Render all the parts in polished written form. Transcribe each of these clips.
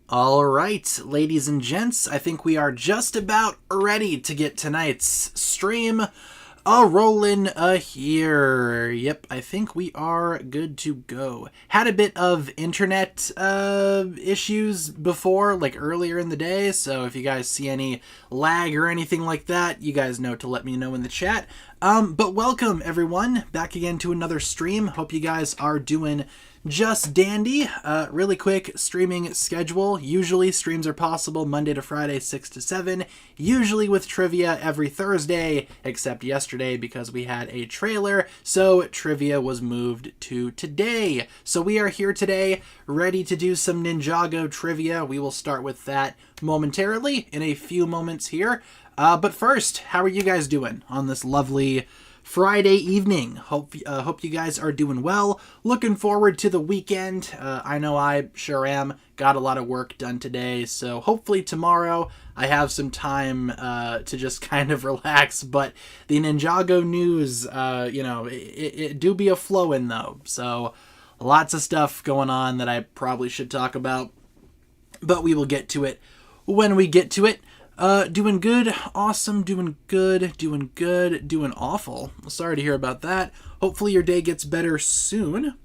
All right, ladies and gents, I think we are just about ready to get tonight's stream rolling here. Yep, I think we are good to go. Had a bit of internet issues before, like earlier in the day, so if you guys see any lag or anything like that, you guys know to let me know in the chat. But welcome, everyone, back again to another stream. Hope you guys are doing just dandy. Really quick streaming schedule. Usually streams are possible Monday to Friday, 6 to 7. Usually with trivia every Thursday, except yesterday because we had a trailer, so trivia was moved to today. So we are here today, ready to do some Ninjago trivia. We will start with that momentarily in a few moments here. But first, how are you guys doing on this lovely Friday evening? Hope you guys are doing well. Looking forward to the weekend. I know I sure am. Got a lot of work done today, so hopefully tomorrow I have some time to just kind of relax. But the Ninjago news, it do be a flowing though. So lots of stuff going on that I probably should talk about, but we will get to it when we get to it. Doing good, awesome, doing good, doing awful. Sorry to hear about that. Hopefully your day gets better soon.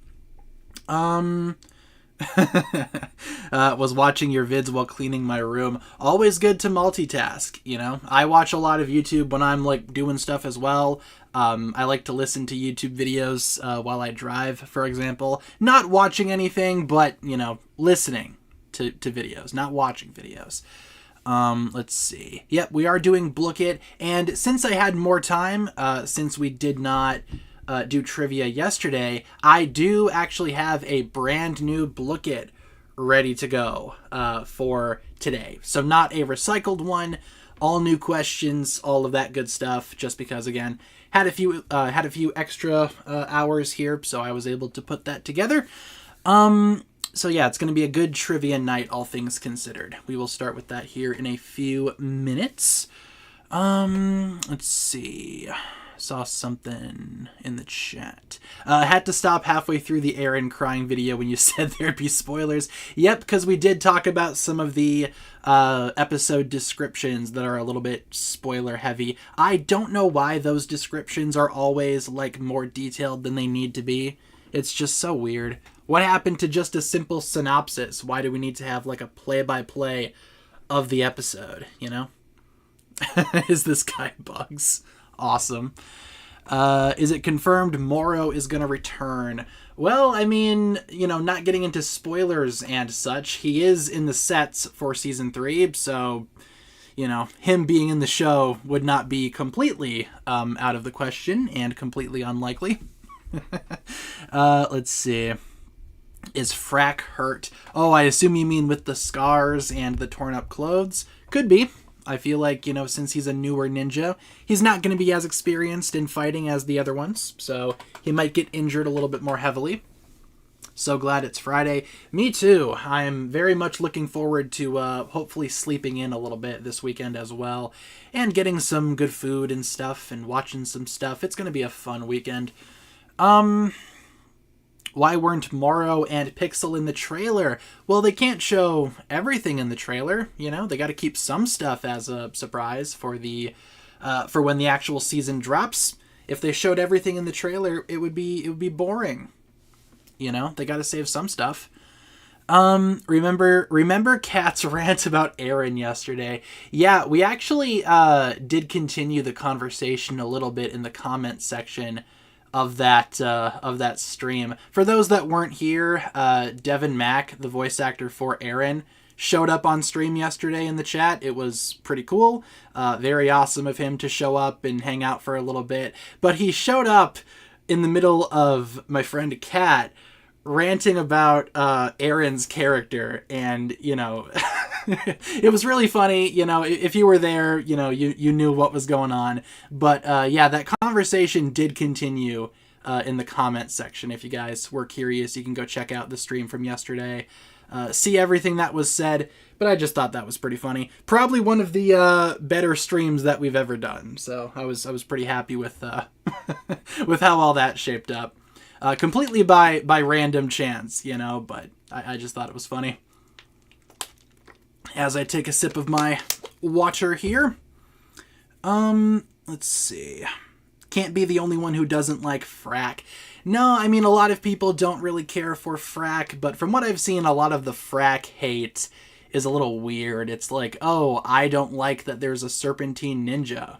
Was watching your vids while cleaning my room. Always good to multitask, you know? I watch a lot of YouTube when I'm, like, doing stuff as well. I like to listen to YouTube videos while I drive, for example. Not watching anything, but, you know, listening to videos, not watching videos. Let's see. Yep, we are doing Book It, and since I had more time, since we did not do trivia yesterday, I do actually have a brand new Book It ready to go for today. So not a recycled one, all new questions, all of that good stuff, just because, again, had a few extra hours here, so I was able to put that together. So yeah, it's going to be a good trivia night, all things considered. We will start with that here in a few minutes. Let's see. Saw something in the chat. Had to stop halfway through the Aaron crying video when you said there'd be spoilers. Yep, because we did talk about some of the episode descriptions that are a little bit spoiler heavy. I don't know why those descriptions are always like more detailed than they need to be. It's just so weird. What happened to just a simple synopsis? Why do we need to have like a play-by-play of the episode, you know? Is this guy Bugs? Awesome. Is it confirmed Morro is going to return? Well, I mean, you know, not getting into spoilers and such, he is in the sets for season 3, so, you know, him being in the show would not be completely out of the question and completely unlikely. Let's see. Is Frack hurt? Oh, I assume you mean with the scars and the torn up clothes. Could be. I feel like, you know, since he's a newer ninja, he's not going to be as experienced in fighting as the other ones, so he might get injured a little bit more heavily. So glad it's Friday. Me too. I'm very much looking forward to hopefully sleeping in a little bit this weekend as well, and getting some good food and stuff and watching some stuff. It's going to be a fun weekend. Why weren't Morro and Pixel in the trailer? Well, they can't show everything in the trailer, you know? They got to keep some stuff as a surprise for the for when the actual season drops. If they showed everything in the trailer, it would be boring. You know? They got to save some stuff. Remember Kat's rant about Aaron yesterday? Yeah, we actually did continue the conversation a little bit in the comment section of that stream. For those that weren't here, Devin Mack, the voice actor for Aaron, showed up on stream yesterday in the chat. It was pretty cool. Very awesome of him to show up and hang out for a little bit. But he showed up in the middle of my friend Kat ranting about Aaron's character, and, you know, it was really funny. You know, if you were there, you know, you knew what was going on. But yeah, that conversation did continue in the comments section. If you guys were curious, you can go check out the stream from yesterday, see everything that was said. But I just thought that was pretty funny. Probably one of the better streams that we've ever done. So I was pretty happy with with how all that shaped up. Completely by random chance, you know, but I just thought it was funny. As I take a sip of my water here. Let's see. Can't be the only one who doesn't like frack. No, I mean, a lot of people don't really care for frack, but from what I've seen, a lot of the frack hate is a little weird. It's like, oh, I don't like that there's a serpentine ninja.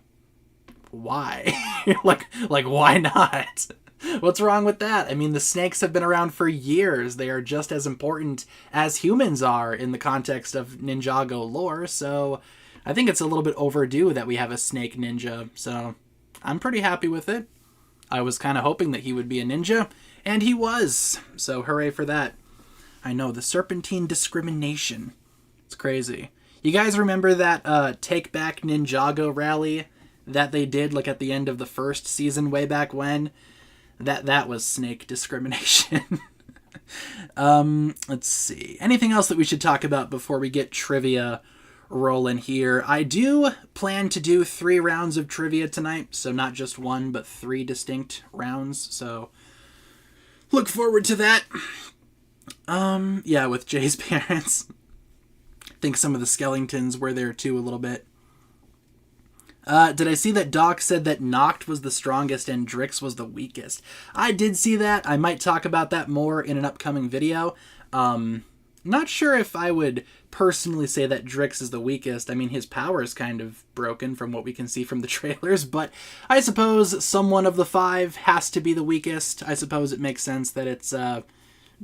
Why? like, why not? What's wrong with that? I mean, the snakes have been around for years. They are just as important as humans are in the context of Ninjago lore, so I think it's a little bit overdue that we have a snake ninja, so I'm pretty happy with it. I was kind of hoping that he would be a ninja, and he was, so hooray for that. I know, the serpentine discrimination. It's crazy. You guys remember that Take Back Ninjago rally that they did like at the end of the first season way back when? That was snake discrimination. Let's see. Anything else that we should talk about before we get trivia rolling here? I do plan to do 3 rounds of trivia tonight, so not just 1, but 3 distinct rounds, so look forward to that. Yeah, with Jay's parents. I think some of the Skellingtons were there too a little bit. Did I see that Doc said that Noct was the strongest and Drix was the weakest? I did see that. I might talk about that more in an upcoming video. Not sure if I would personally say that Drix is the weakest. I mean, his power is kind of broken from what we can see from the trailers, but I suppose someone of the 5 has to be the weakest. I suppose it makes sense that it's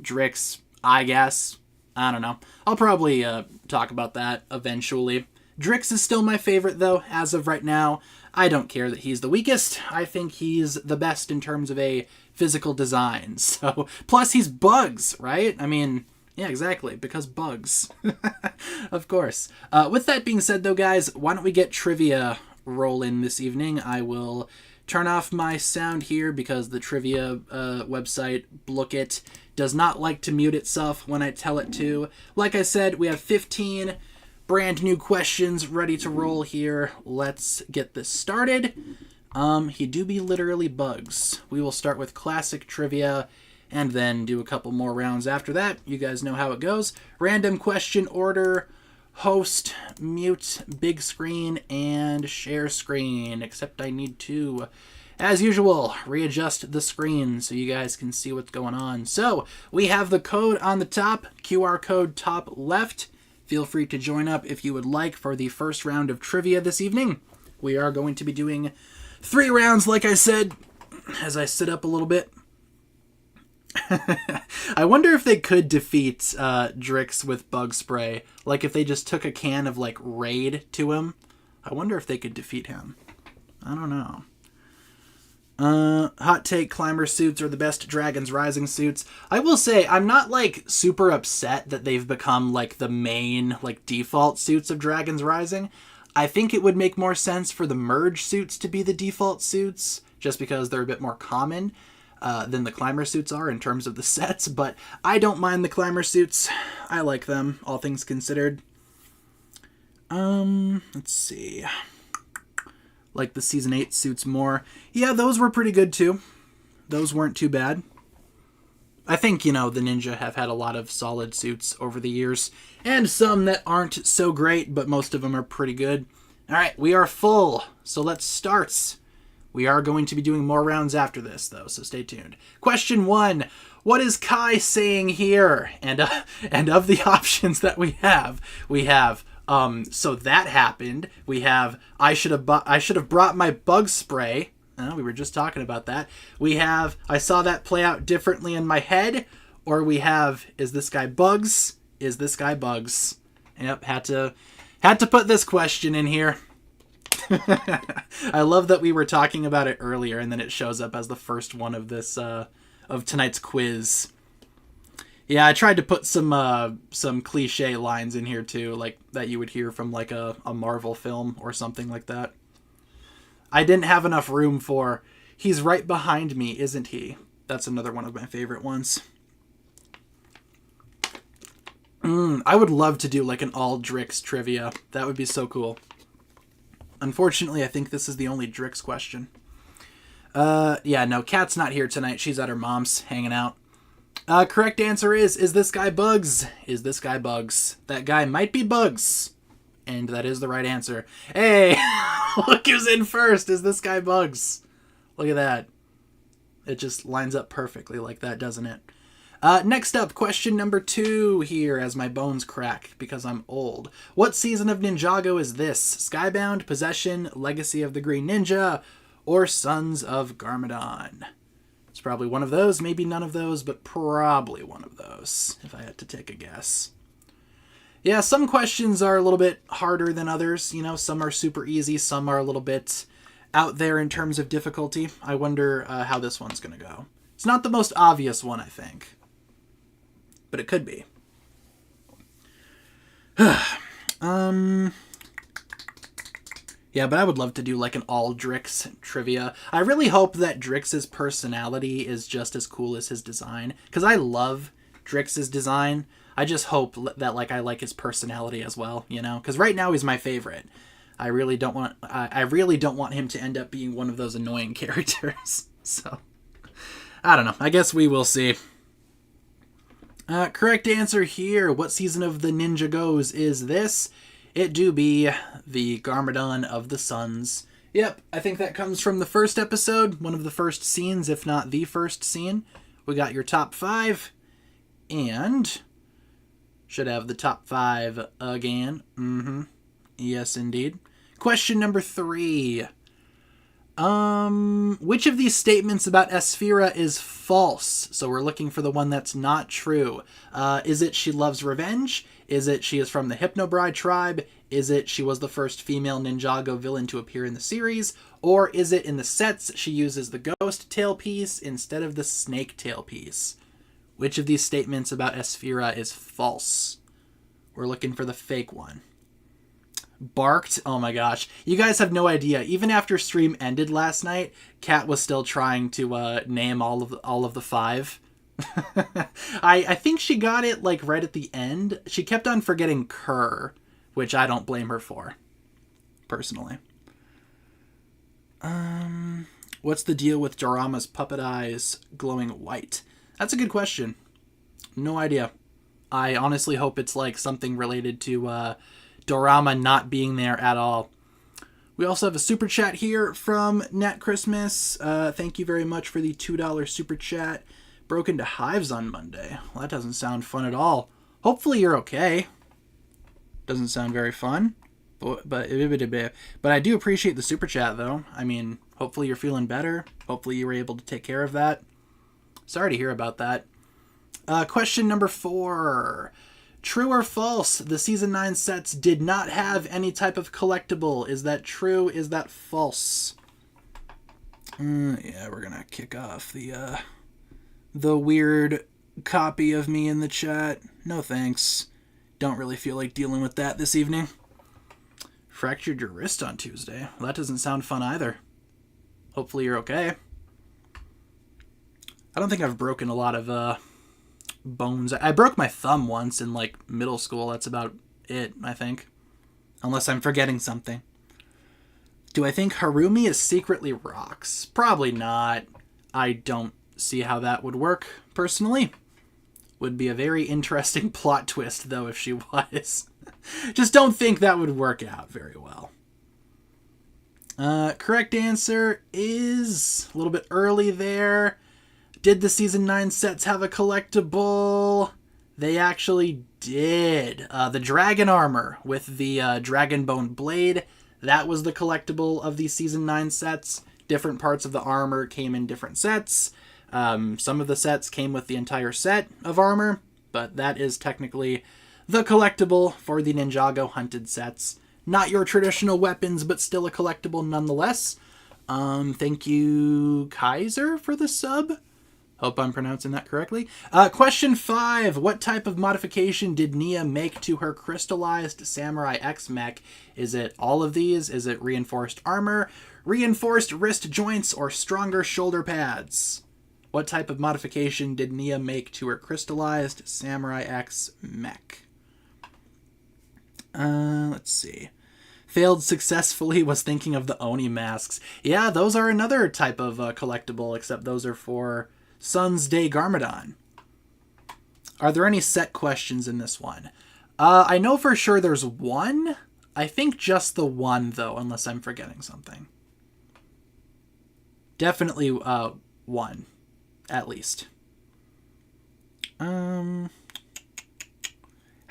Drix, I guess. I don't know. I'll probably talk about that eventually. Drix is still my favorite, though, as of right now. I don't care that he's the weakest. I think he's the best in terms of a physical design. So, plus he's bugs, right? I mean, yeah, exactly, because bugs. Of course. With that being said, though, guys, why don't we get trivia rolling this evening? I will turn off my sound here because the trivia website, Blookit, does not like to mute itself when I tell it to. Like I said, we have 15 brand new questions ready to roll here. Let's get this started. He do be literally bugs. We will start with classic trivia and then do a couple more rounds after that. You guys know how it goes. Random question order, host, mute, big screen, and share screen. Except I need to, as usual, readjust the screen so you guys can see what's going on. So, we have the code on the top, QR code top left. Feel free to join up if you would like for the first round of trivia this evening. We are going to be doing 3 rounds, like I said, as I sit up a little bit. I wonder if they could defeat Drix with bug spray. Like if they just took a can of like Raid to him. I wonder if they could defeat him. I don't know. Hot take, climber suits are the best Dragon's Rising suits. I will say, I'm not, like, super upset that they've become, like, the main, like, default suits of Dragon's Rising. I think it would make more sense for the merge suits to be the default suits, just because they're a bit more common than the climber suits are in terms of the sets, but I don't mind the climber suits. I like them, all things considered. Let's see. Like the Season 8 suits more. Yeah, those were pretty good too. Those weren't too bad. I think, you know, the Ninja have had a lot of solid suits over the years. And some that aren't so great, but most of them are pretty good. Alright, we are full. So let's start. We are going to be doing more rounds after this, though, so stay tuned. Question 1. What is Kai saying here? And of the options that we have, so that happened. We have, I should have brought my bug spray. We were just talking about that. We have, I saw that play out differently in my head. Or we have, is this guy bugs? Is this guy bugs? Yep, had to put this question in here. I love that we were talking about it earlier and then it shows up as the first one of this, of tonight's quiz. Yeah, I tried to put some cliche lines in here too, like that you would hear from like a Marvel film or something like that. I didn't have enough room for He's right behind me, isn't he? That's another one of my favorite ones. I would love to do like an all Drix trivia. That would be so cool. Unfortunately, I think this is the only Drix question. Yeah, no, Kat's not here tonight. She's at her mom's hanging out. Correct answer is this guy Bugs? Is this guy Bugs? That guy might be Bugs. And that is the right answer. Hey, look who's in first. Is this guy Bugs? Look at that. It just lines up perfectly like that, doesn't it? Next up, question number 2 here as my bones crack because I'm old. What season of Ninjago is this? Skybound, Possession, Legacy of the Green Ninja, or Sons of Garmadon? It's probably one of those, maybe none of those, but probably one of those, if I had to take a guess. Yeah, some questions are a little bit harder than others. You know, some are super easy, some are a little bit out there in terms of difficulty. I wonder how this one's going to go. It's not the most obvious one, I think. But it could be. Yeah, but I would love to do like an all Drix trivia. I really hope that Drix's personality is just as cool as his design. Because I love Drix's design. I just hope that like I like his personality as well, you know? Because right now he's my favorite. I really don't want him to end up being one of those annoying characters. So, I don't know. I guess we will see. Correct answer here. What season of the Ninjagos is this? It do be the Garmadon of the Suns. Yep, I think that comes from the first episode, one of the first scenes, if not the first scene. We got your top 5, and should have the top 5 again. Yes, indeed. Question number 3. Which of these statements about Esphira is false? So we're looking for the one that's not true. Is it she loves revenge? Is it she is from the Hypnobride tribe? Is it she was the first female Ninjago villain to appear in the series? Or is it in the sets she uses the ghost tail piece instead of the snake tail piece? Which of these statements about Esphira is false? We're looking for the fake one. Barked? Oh my gosh. You guys have no idea. Even after stream ended last night, Kat was still trying to name all of the 5. I think she got it like right at the end. She kept on forgetting Kerr, which I don't blame her for, personally. What's the deal with Dorama's puppet eyes glowing white? That's a good question. No idea. I honestly hope it's like something related to Dorama not being there at all. We also have a super chat here from Nat Christmas. Thank you very much for the $2 super chat. Broke into hives on Monday. Well, that doesn't sound fun at all. Hopefully you're okay. Doesn't sound very fun. But I do appreciate the super chat, though. I mean, hopefully you're feeling better. Hopefully you were able to take care of that. Sorry to hear about that. Question number 4. True or false, the Season 9 sets did not have any type of collectible. Is that true? Is that false? Yeah, we're going to kick off the weird copy of me in the chat. No thanks. Don't really feel like dealing with that this evening. Fractured your wrist on Tuesday. Well, that doesn't sound fun either. Hopefully you're okay. I don't think I've broken a lot of bones. I broke my thumb once in like middle school. That's about it, I think. Unless I'm forgetting something. Do I think Harumi is secretly rocks? Probably not. I don't see how that would work, personally. Would be a very interesting plot twist, though, if she was. Just don't think that would work out very well. Correct answer is a little bit early there. Did the Season 9 sets have a collectible? They actually did. The dragon armor with the dragon bone blade, that was the collectible of the Season 9 sets. Different parts of the armor came in different sets. Some of the sets came with the entire set of armor, but that is technically the collectible for the Ninjago hunted sets. Not your traditional weapons, but still a collectible nonetheless. Thank you, Kaiser, for the sub. Hope I'm pronouncing that correctly. Question 5. What type of modification did Nia make to her crystallized Samurai X mech? Is it all of these? Is it reinforced armor, reinforced wrist joints, or stronger shoulder pads? What type of modification did Nia make to her crystallized Samurai X mech? Let's see. Failed successfully, was thinking of the Oni masks. Yeah, those are another type of collectible, except those are for Sun's Day Garmadon. Are there any set questions in this one? I know for sure there's one. I think just the one, though, unless I'm forgetting something. Definitely one, at least. How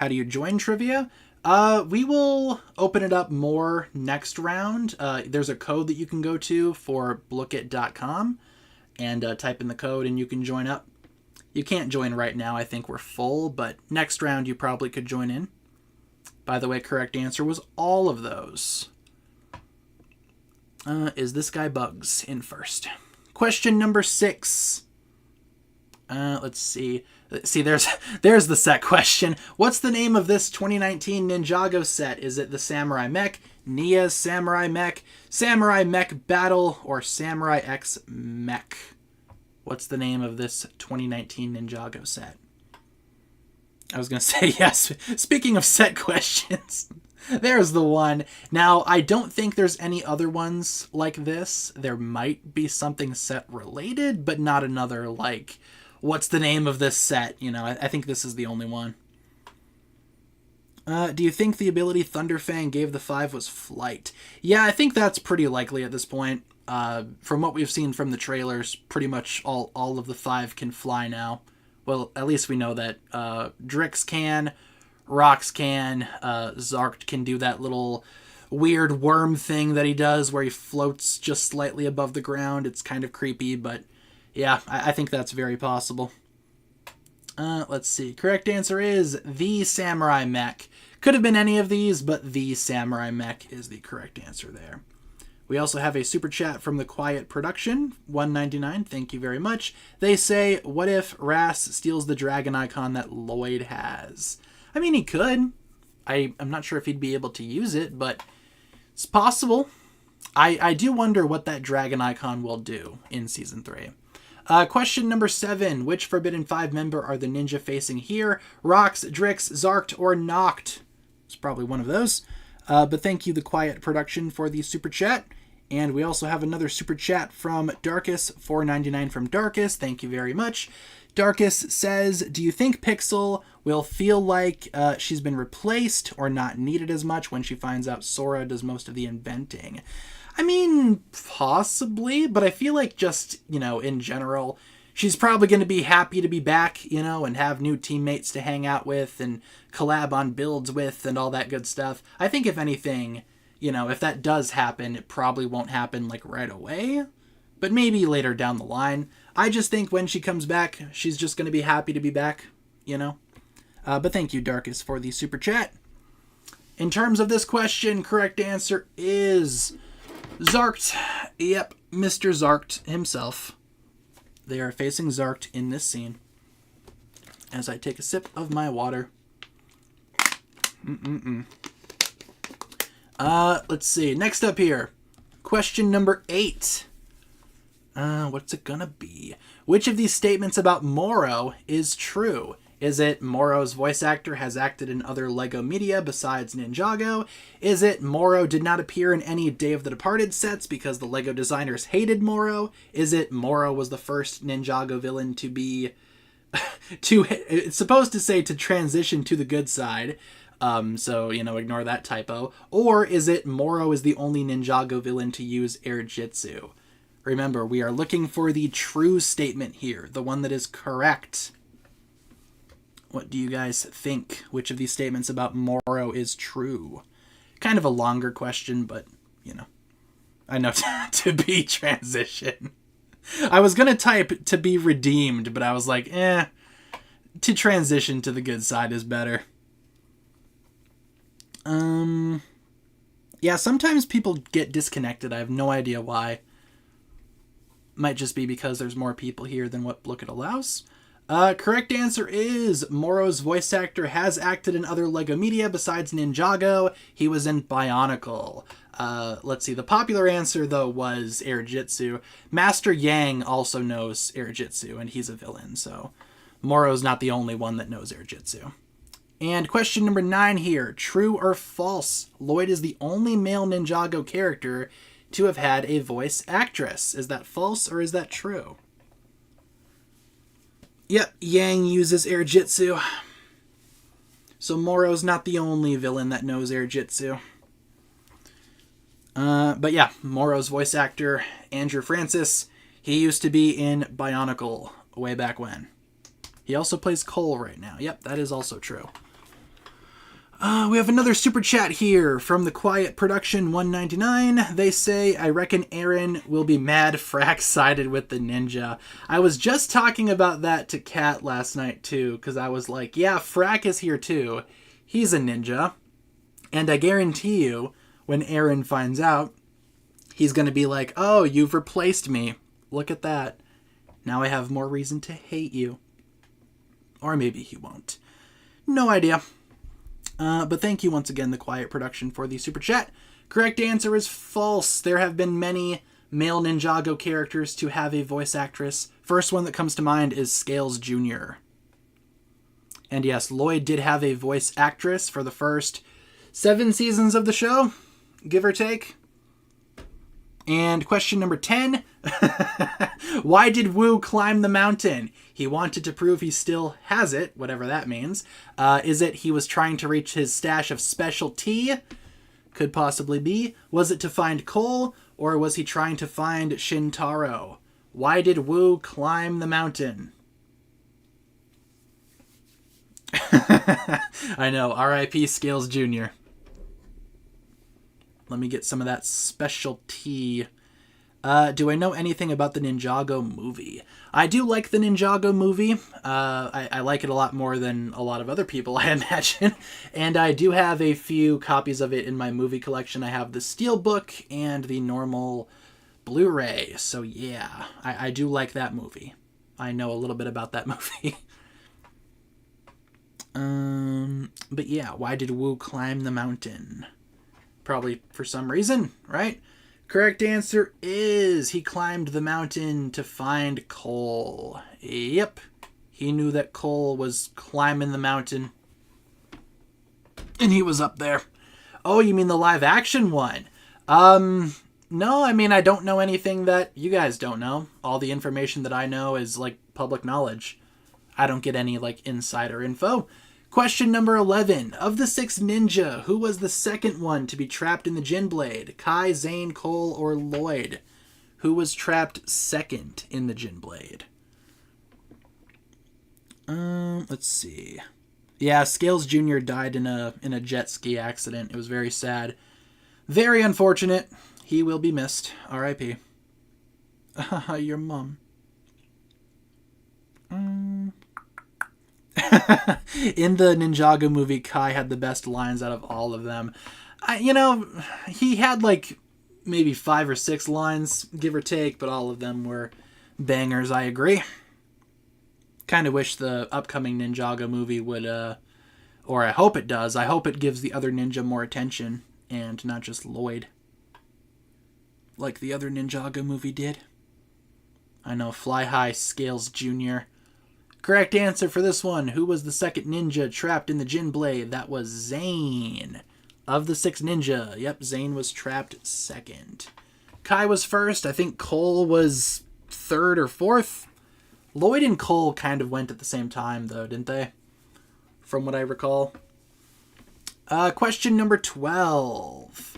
do you join trivia? We will open it up more next round. There's a code that you can go to for blookit.com and type in the code and you can join up. You can't join right now. I think we're full, but next round you probably could join in. By the way, correct answer was all of those. Is this guy Bugs in first? Question number 6. Let's see. There's the set question. What's the name of this 2019 Ninjago set? Is it the Samurai Mech, Nia's Samurai Mech Battle, or Samurai X Mech? What's the name of this 2019 Ninjago set? I was going to say yes. Speaking of set questions, there's the one. Now, I don't think there's any other ones like this. There might be something set related, but not another like, what's the name of this set? You know, I think this is the only one. Do you think the ability Thunderfang gave the 5 was flight? Yeah, I think that's pretty likely at this point. From what we've seen from the trailers, pretty much all of the 5 can fly now. Well, at least we know that Drix can, Rox can, Zarkt can do that little weird worm thing that he does where he floats just slightly above the ground. It's kind of creepy, but yeah, I think that's very possible. Let's see. Correct answer is the Samurai Mech. Could have been any of these, but the Samurai Mech is the correct answer there. We also have a super chat from the Quiet Production, $1.99. Thank you very much. They say, what if Ras steals the dragon icon that Lloyd has? I mean, he could. I'm not sure if he'd be able to use it, but it's possible. I do wonder what that dragon icon will do in Season 3. Question number 7. Which Forbidden 5 member are the ninja facing here? Rox, Drix, Zarkt, or Noct? It's probably one of those. But thank you, The Quiet Production, for the super chat. And we also have another super chat from Darkus, $4.99 from Darkus. Thank you very much. Darkus says, do you think Pixel will feel like she's been replaced or not needed as much when she finds out Sora does most of the inventing? I mean, possibly, but I feel like just, you know, in general, she's probably going to be happy to be back, you know, and have new teammates to hang out with and collab on builds with and all that good stuff. I think if anything, you know, if that does happen, it probably won't happen like right away, but maybe later down the line. I just think when she comes back, she's just going to be happy to be back, you know. But thank you, Darkus, for the super chat. In terms of this question, correct answer is Zarkt. Yep, Mr. Zarkt himself. They are facing Zarkt in this scene. As I take a sip of my water. Let's see. Next up here. Question number 8. What's it gonna be? Which of these statements about Morro is true? Is it Morro's voice actor has acted in other LEGO media besides Ninjago? Is it Morro did not appear in any Day of the Departed sets because the LEGO designers hated Morro? Is it Morro was the first Ninjago villain to be... it's supposed to say to transition to the good side, so, you know, ignore that typo. Or is it Morro is the only Ninjago villain to use air jitsu? Remember, we are looking for the true statement here, the one that is correct. What do you guys think? Which of these statements about Morro is true? Kind of a longer question, but, you know, I know to be transition. I was going to type to be redeemed, but I was like, to transition to the good side is better. Yeah, sometimes people get disconnected. I have no idea why. Might just be because there's more people here than what Blookit allows. Correct answer is Morro's voice actor has acted in other LEGO media besides Ninjago. He was in Bionicle. Let's see. The popular answer, though, was Air Jitsu. Master Yang also knows Air Jitsu, and he's a villain, so Morro's not the only one that knows Air Jitsu. And question number 9 here. True or false? Lloyd is the only male Ninjago character to have had a voice actress. Is that false or is that true? Yep, Yang uses Air Jitsu. So Morro's not the only villain that knows Air Jitsu. But yeah, Morro's voice actor, Andrew Francis, he used to be in Bionicle way back when. He also plays Cole right now. Yep, that is also true. We have another super chat here from the Quiet Production 199. They say, I reckon Aaron will be mad Frack sided with the ninja. I was just talking about that to Kat last night too, because I was like, yeah, Frack is here too. He's a ninja. And I guarantee you, when Aaron finds out, he's going to be like, oh, you've replaced me. Look at that. Now I have more reason to hate you. Or maybe he won't. No idea. But thank you once again, The Quiet Production, for the super chat. Correct answer is false. There have been many male Ninjago characters to have a voice actress. First one that comes to mind is Scales Jr. And yes, Lloyd did have a voice actress for the first 7 seasons of the show, give or take. And question number 10. Why did Wu climb the mountain? He wanted to prove he still has it, whatever that means. Is it he was trying to reach his stash of special tea? Could possibly be. Was it to find coal, or was he trying to find Shintaro? Why did Wu climb the mountain? I know, R.I.P. Scales Jr. Let me get some of that special tea. Do I know anything about the Ninjago movie? I do like the Ninjago movie. I like it a lot more than a lot of other people, I imagine. And I do have a few copies of it in my movie collection. I have the Steelbook and the normal Blu-ray. So yeah, I do like that movie. I know a little bit about that movie. But yeah, why did Wu climb the mountain? Probably for some reason, right? Correct answer is he climbed the mountain to find coal. Yep. He knew that coal was climbing the mountain. And he was up there. Oh, you mean the live action one? No, I mean, I don't know anything that you guys don't know. All the information that I know is, like, public knowledge. I don't get any, like, insider info. Question number 11. Of the 6 ninja, who was the second one to be trapped in the Jin Blade? Kai, Zane, Cole, or Lloyd? Who was trapped second in the Jin Blade? Let's see. Yeah, Scales Jr. died in a jet ski accident. It was very sad. Very unfortunate. He will be missed. R.I.P. Your mom. In the Ninjago movie, Kai had the best lines out of all of them. He had like maybe 5 or 6 lines, give or take, but all of them were bangers, I agree. Kind of wish the upcoming Ninjago movie would, or I hope it does. I hope it gives the other ninja more attention and not just Lloyd. Like the other Ninjago movie did. I know, Fly High, Scales Jr. Correct answer for this one. Who was the second ninja trapped in the Jin Blade? That was Zane. Of the 6 ninja, yep, Zane was trapped second. Kai was first. I think Cole was 3rd or 4th. Lloyd and Cole kind of went at the same time, though, didn't they? From what I recall. Question number 12.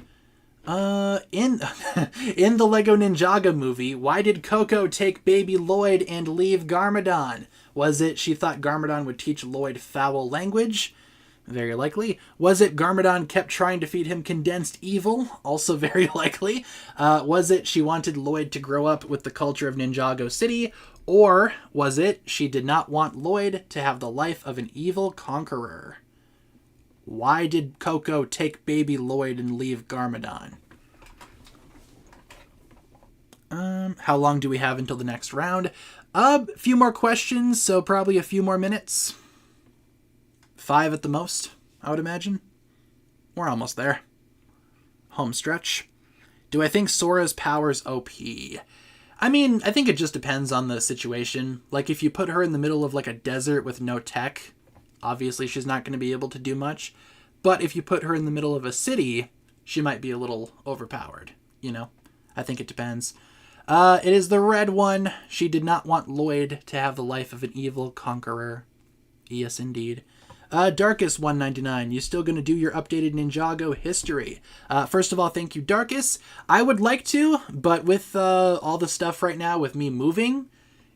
In the Lego Ninjago movie, why did Coco take baby Lloyd and leave Garmadon? Was it she thought Garmadon would teach Lloyd foul language? Very likely. Was it Garmadon kept trying to feed him condensed evil? Also very likely. Was it she wanted Lloyd to grow up with the culture of Ninjago City? Or was it she did not want Lloyd to have the life of an evil conqueror? Why did Coco take baby Lloyd and leave Garmadon? How long do we have until the next round? A few more questions, so probably a few more minutes. 5 at the most, I would imagine. We're almost there. home stretch. Do I think Sora's powers OP? I mean, I think it just depends on the situation. Like, if you put her in the middle of, like, a desert with no tech, obviously she's not going to be able to do much. But if you put her in the middle of a city, she might be a little overpowered, you know? I think it depends. It is the red one. She did not want Lloyd to have the life of an evil conqueror. Yes, indeed. Darkus 199, you still going to do your updated Ninjago history? First of all, thank you, Darkus. I would like to, but with all the stuff right now with me moving,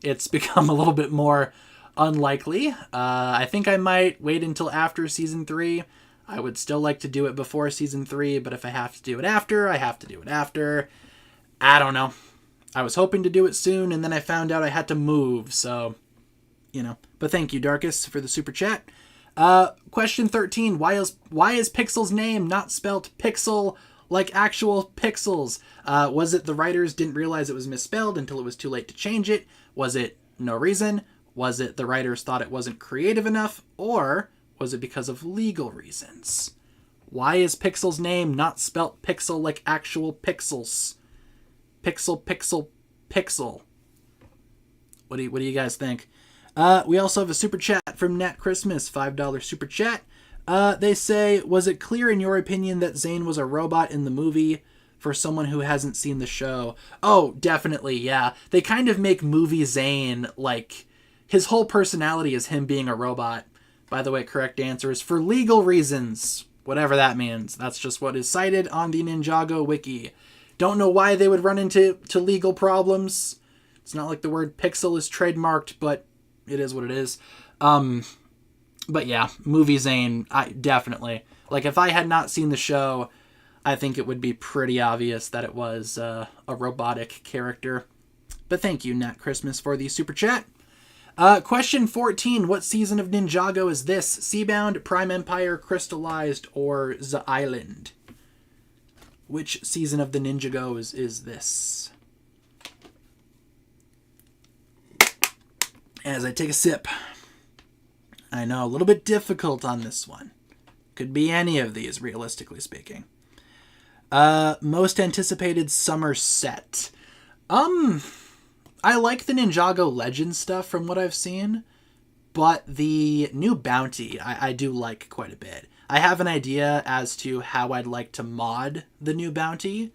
it's become a little bit more unlikely. I think I might wait until after Season 3. I would still like to do it before Season 3, but if I have to do it after, I have to do it after. I don't know. I was hoping to do it soon, and then I found out I had to move, so, you know. But thank you, Darkus, for the super chat. Question 13, why is Pixel's name not spelt Pixel like actual pixels? Was it the writers didn't realize it was misspelled until it was too late to change it? Was it no reason? Was it the writers thought it wasn't creative enough? Or was it because of legal reasons? Why is Pixel's name not spelt Pixel like actual pixels? Pixel, pixel, pixel. What do you guys think? We also have a super chat from Nat Christmas, $5 super chat. They say, was it clear in your opinion that Zane was a robot in the movie for someone who hasn't seen the show? Oh, definitely, yeah. They kind of make movie Zane, like, his whole personality is him being a robot. By the way, correct answer is for legal reasons. Whatever that means. That's just what is cited on the Ninjago wiki. Don't know why they would run into legal problems. It's not like the word pixel is trademarked, but it is what it is. But yeah, movie Zane, definitely. Like, if I had not seen the show, I think it would be pretty obvious that it was a robotic character. But thank you, Nat Christmas, for the super chat. Question 14, what season of Ninjago is this? Seabound, Prime Empire, Crystallized, or The Island? Which season of the Ninjago is this? As I take a sip. I know, a little bit difficult on this one. Could be any of these, realistically speaking. Most anticipated summer set. I like the Ninjago Legends stuff from what I've seen, but the new bounty I do like quite a bit. I have an idea as to how I'd like to mod the new bounty,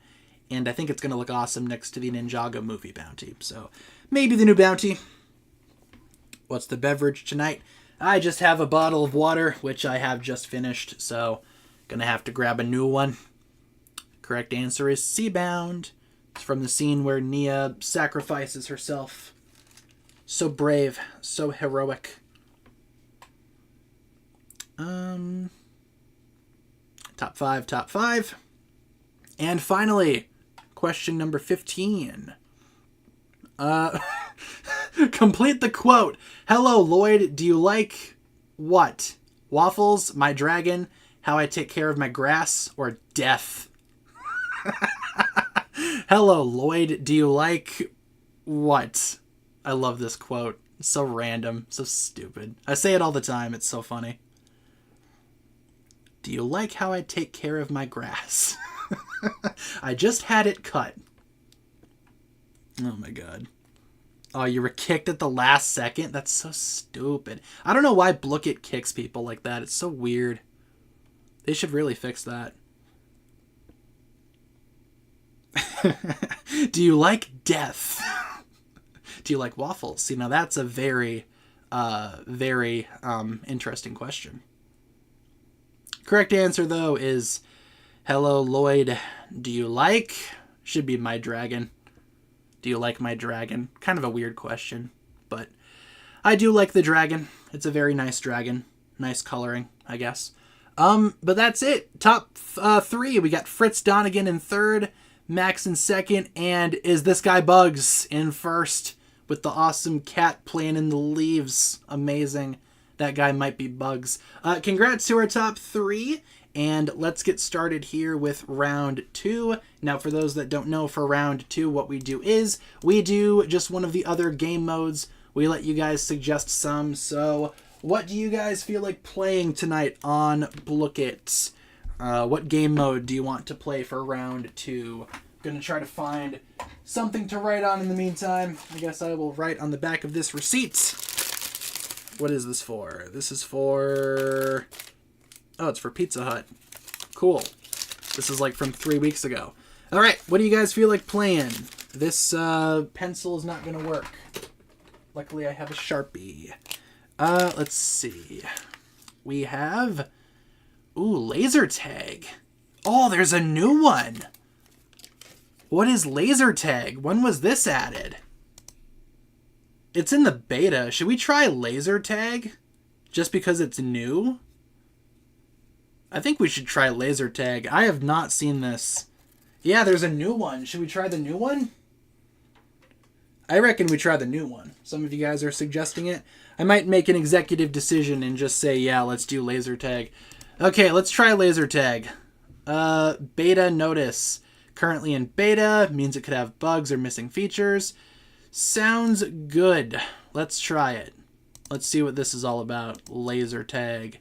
and I think it's going to look awesome next to the Ninjago movie bounty. So maybe the new bounty. What's the beverage tonight? I just have a bottle of water, which I have just finished, so gonna have to grab a new one. Correct answer is Seabound. It's from the scene where Nia sacrifices herself. So brave, so heroic. Top five. And finally, question number 15. Complete the quote. Hello, Lloyd. Do you like what? Waffles, my dragon, how I take care of my grass, or death? Hello, Lloyd. Do you like what? I love this quote. It's so random, so stupid. I say it all the time. It's so funny. Do you like how I take care of my grass? I just had it cut. Oh my god. Oh, you were kicked at the last second? That's so stupid. I don't know why Blookit kicks people like that. It's so weird. They should really fix that. Do you like death? Do you like waffles? See, now that's a very interesting question. Correct answer, though, is hello, Lloyd. Do you like? Should be my dragon. Do you like my dragon? Kind of a weird question, but I do like the dragon. It's a very nice dragon. Nice coloring, I guess. But that's it. Top 3. We got Fritz Donegan in 3rd, Max in 2nd, and is this guy Bugs in 1st with the awesome cat playing in the leaves. Amazing. That guy might be Bugs. Congrats to our top 3. And let's get started here with round 2. Now, for those that don't know, for round 2, what we do is we do just one of the other game modes. We let you guys suggest some. So what do you guys feel like playing tonight on Blookit? What game mode do you want to play for round 2? Gonna try to find something to write on in the meantime. I guess I will write on the back of this receipt. What is this for? This is for... Oh, it's for Pizza Hut. Cool. This is like from 3 weeks ago. Alright, what do you guys feel like playing? This pencil is not gonna work. Luckily I have a Sharpie. Let's see. We have... Ooh, laser tag. Oh, there's a new one. What is laser tag? When was this added? It's in the beta. Should we try laser tag? Just because it's new? I think we should try laser tag. I have not seen this. Yeah, there's a new one. Should we try the new one? I reckon we try the new one. Some of you guys are suggesting it. I might make an executive decision and just say, yeah, let's do laser tag. Okay, let's try laser tag. Beta notice. Currently in beta. Means it could have bugs or missing features. Sounds good. Let's try it. Let's see what this is all about. Laser tag.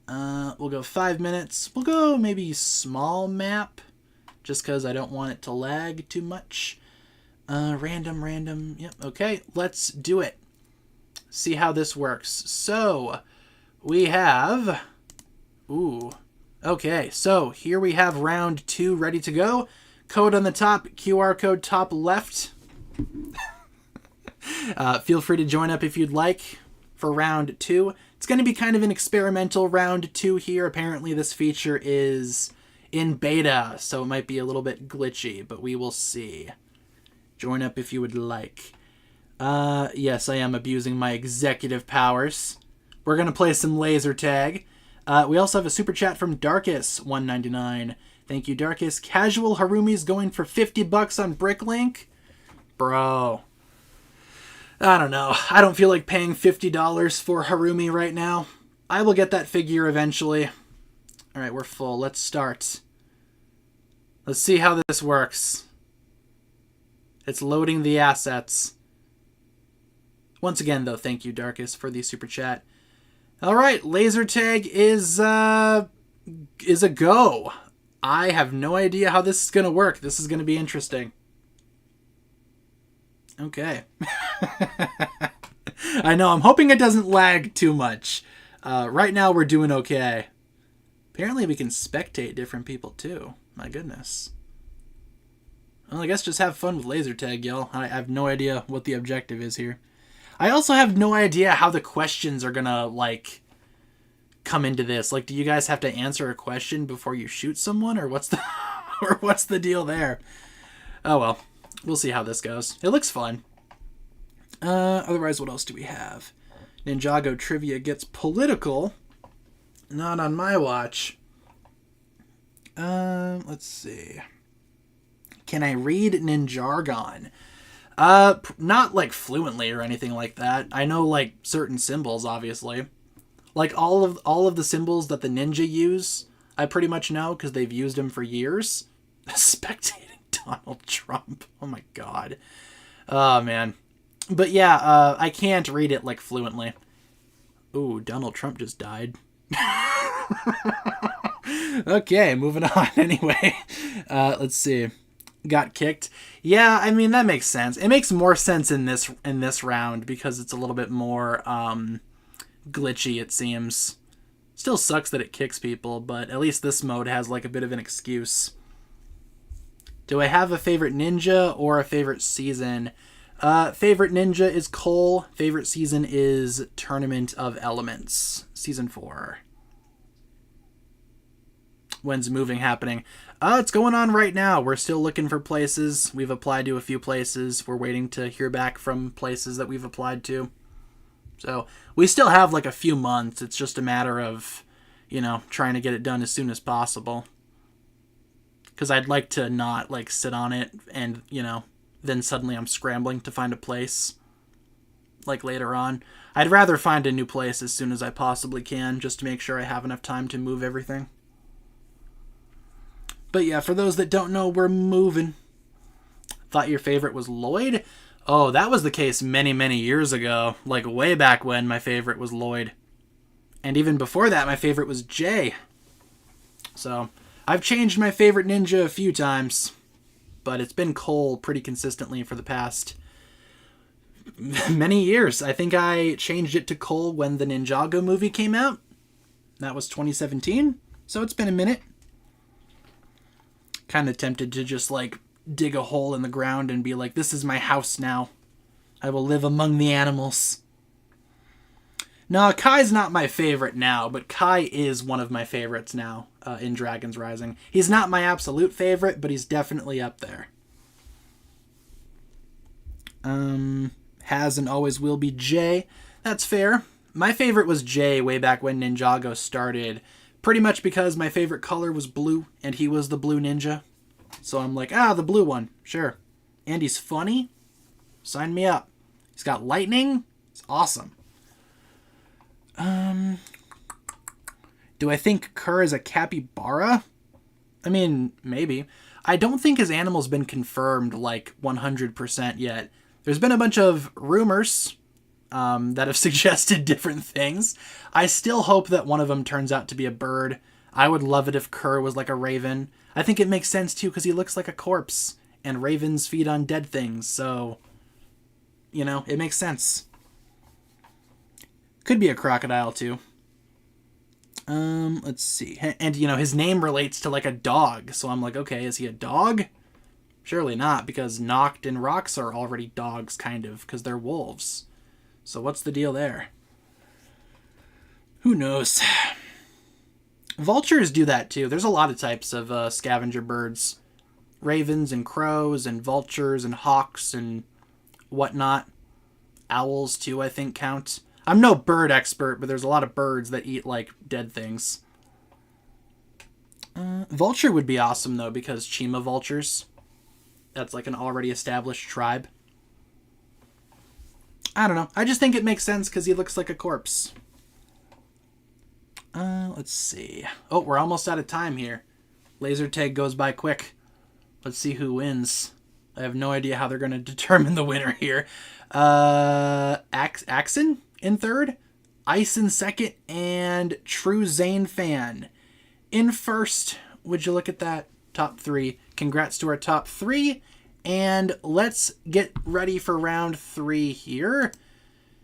We'll go 5 minutes. We'll go maybe small map. Just because I don't want it to lag too much. Random. Yep, okay. Let's do it. See how this works. So, we have... Ooh. Okay, so here we have round 2 ready to go. Code on the top, QR code top left. Feel free to join up if you'd like for round 2. It's going to be kind of an experimental round 2 here. Apparently this feature is in beta, so it might be a little bit glitchy, but we will see. Join up if you would like. Yes, I am abusing my executive powers. We're going to play some laser tag. We also have a super chat from Darkus199. Thank you, Darkus. Casual Harumi's going for $50 on Bricklink? Bro. I don't know. I don't feel like paying $50 for Harumi right now. I will get that figure eventually. Alright, we're full. Let's start. Let's see how this works. It's loading the assets. Once again, though, thank you, Darkus, for the super chat. Alright, laser tag is a go. I have no idea how this is going to work. This is going to be interesting. Okay. I know, I'm hoping it doesn't lag too much. Right now we're doing okay. Apparently we can spectate different people too. My goodness. Well, I guess just have fun with laser tag, y'all. I have no idea what the objective is here. I also have no idea how the questions are gonna, like, come into this. Like, do you guys have to answer a question before you shoot someone, or what's the deal there? Oh well, we'll see how this goes. It looks fun. Otherwise, what else do we have? Ninjago trivia gets political. Not on my watch. Let's see. Can I read Ninjago? Not like fluently or anything like that. I know like certain symbols, obviously. Like all of the symbols that the ninja use, I pretty much know because they've used them for years. Spectating Donald Trump. Oh my god. Oh man. But yeah, I can't read it like fluently. Ooh, Donald Trump just died. Okay, moving on anyway. Let's see. Got kicked. Yeah, I mean that makes sense. It makes more sense in this round because it's a little bit more glitchy, it seems. Still sucks that it kicks people, but at least this mode has like a bit of an excuse. Do I have a favorite ninja or a favorite season? Favorite ninja is Cole. Favorite season is Tournament of Elements, Season 4. When's moving happening? It's going on right now. We're still looking for places. We've applied to a few places. We're waiting to hear back from places that we've applied to. So we still have like a few months. It's just a matter of, you know, trying to get it done as soon as possible. Because I'd like to not like sit on it and, you know, then suddenly I'm scrambling to find a place like later on. I'd rather find a new place as soon as I possibly can just to make sure I have enough time to move everything. But yeah, for those that don't know, we're moving. Thought your favorite was Lloyd? Oh, that was the case many, many years ago. Like way back when my favorite was Lloyd. And even before that, my favorite was Jay. So I've changed my favorite ninja a few times, but it's been Cole pretty consistently for the past many years. I think I changed it to Cole when the Ninjago movie came out. That was 2017, so it's been a minute. Kind of tempted to just like dig a hole in the ground and be like, this is my house now. I will live among the animals. No, Kai's not my favorite now, but Kai is one of my favorites now in Dragon's Rising. He's not my absolute favorite, but he's definitely up there. Has and always will be Jay. That's fair. My favorite was Jay way back when Ninjago started. Pretty much because my favorite color was blue, and he was the blue ninja. So I'm like, the blue one. Sure. And he's funny. Sign me up. He's got lightning. It's awesome. Do I think Kerr is a capybara? I mean, maybe. I don't think his animal's been confirmed, like, 100% yet. There's been a bunch of rumors that have suggested different things. I still hope that one of them turns out to be a bird. I would love it if Kerr was like a raven. I think it makes sense, too, because he looks like a corpse, and ravens feed on dead things, so, you know, it makes sense. Could be a crocodile, too. Let's see. And, you know, his name relates to, like, a dog. So I'm like, okay, is he a dog? Surely not, because Noct and Rox are already dogs, kind of, because they're wolves. So what's the deal there? Who knows? Vultures do that, too. There's a lot of types of scavenger birds. Ravens and crows and vultures and hawks and whatnot. Owls, too, I think, count. I'm no bird expert, but there's a lot of birds that eat, like, dead things. Vulture would be awesome, though, because Chima vultures. That's, like, an already established tribe. I don't know. I just think it makes sense because he looks like a corpse. Let's see. Oh, we're almost out of time here. Laser tag goes by quick. Let's see who wins. I have no idea how they're going to determine the winner here. Axon in third, Ice in second, and True Zane Fan in first. Would you look at that? Top three. Congrats to our top three. And let's get ready for round 3 here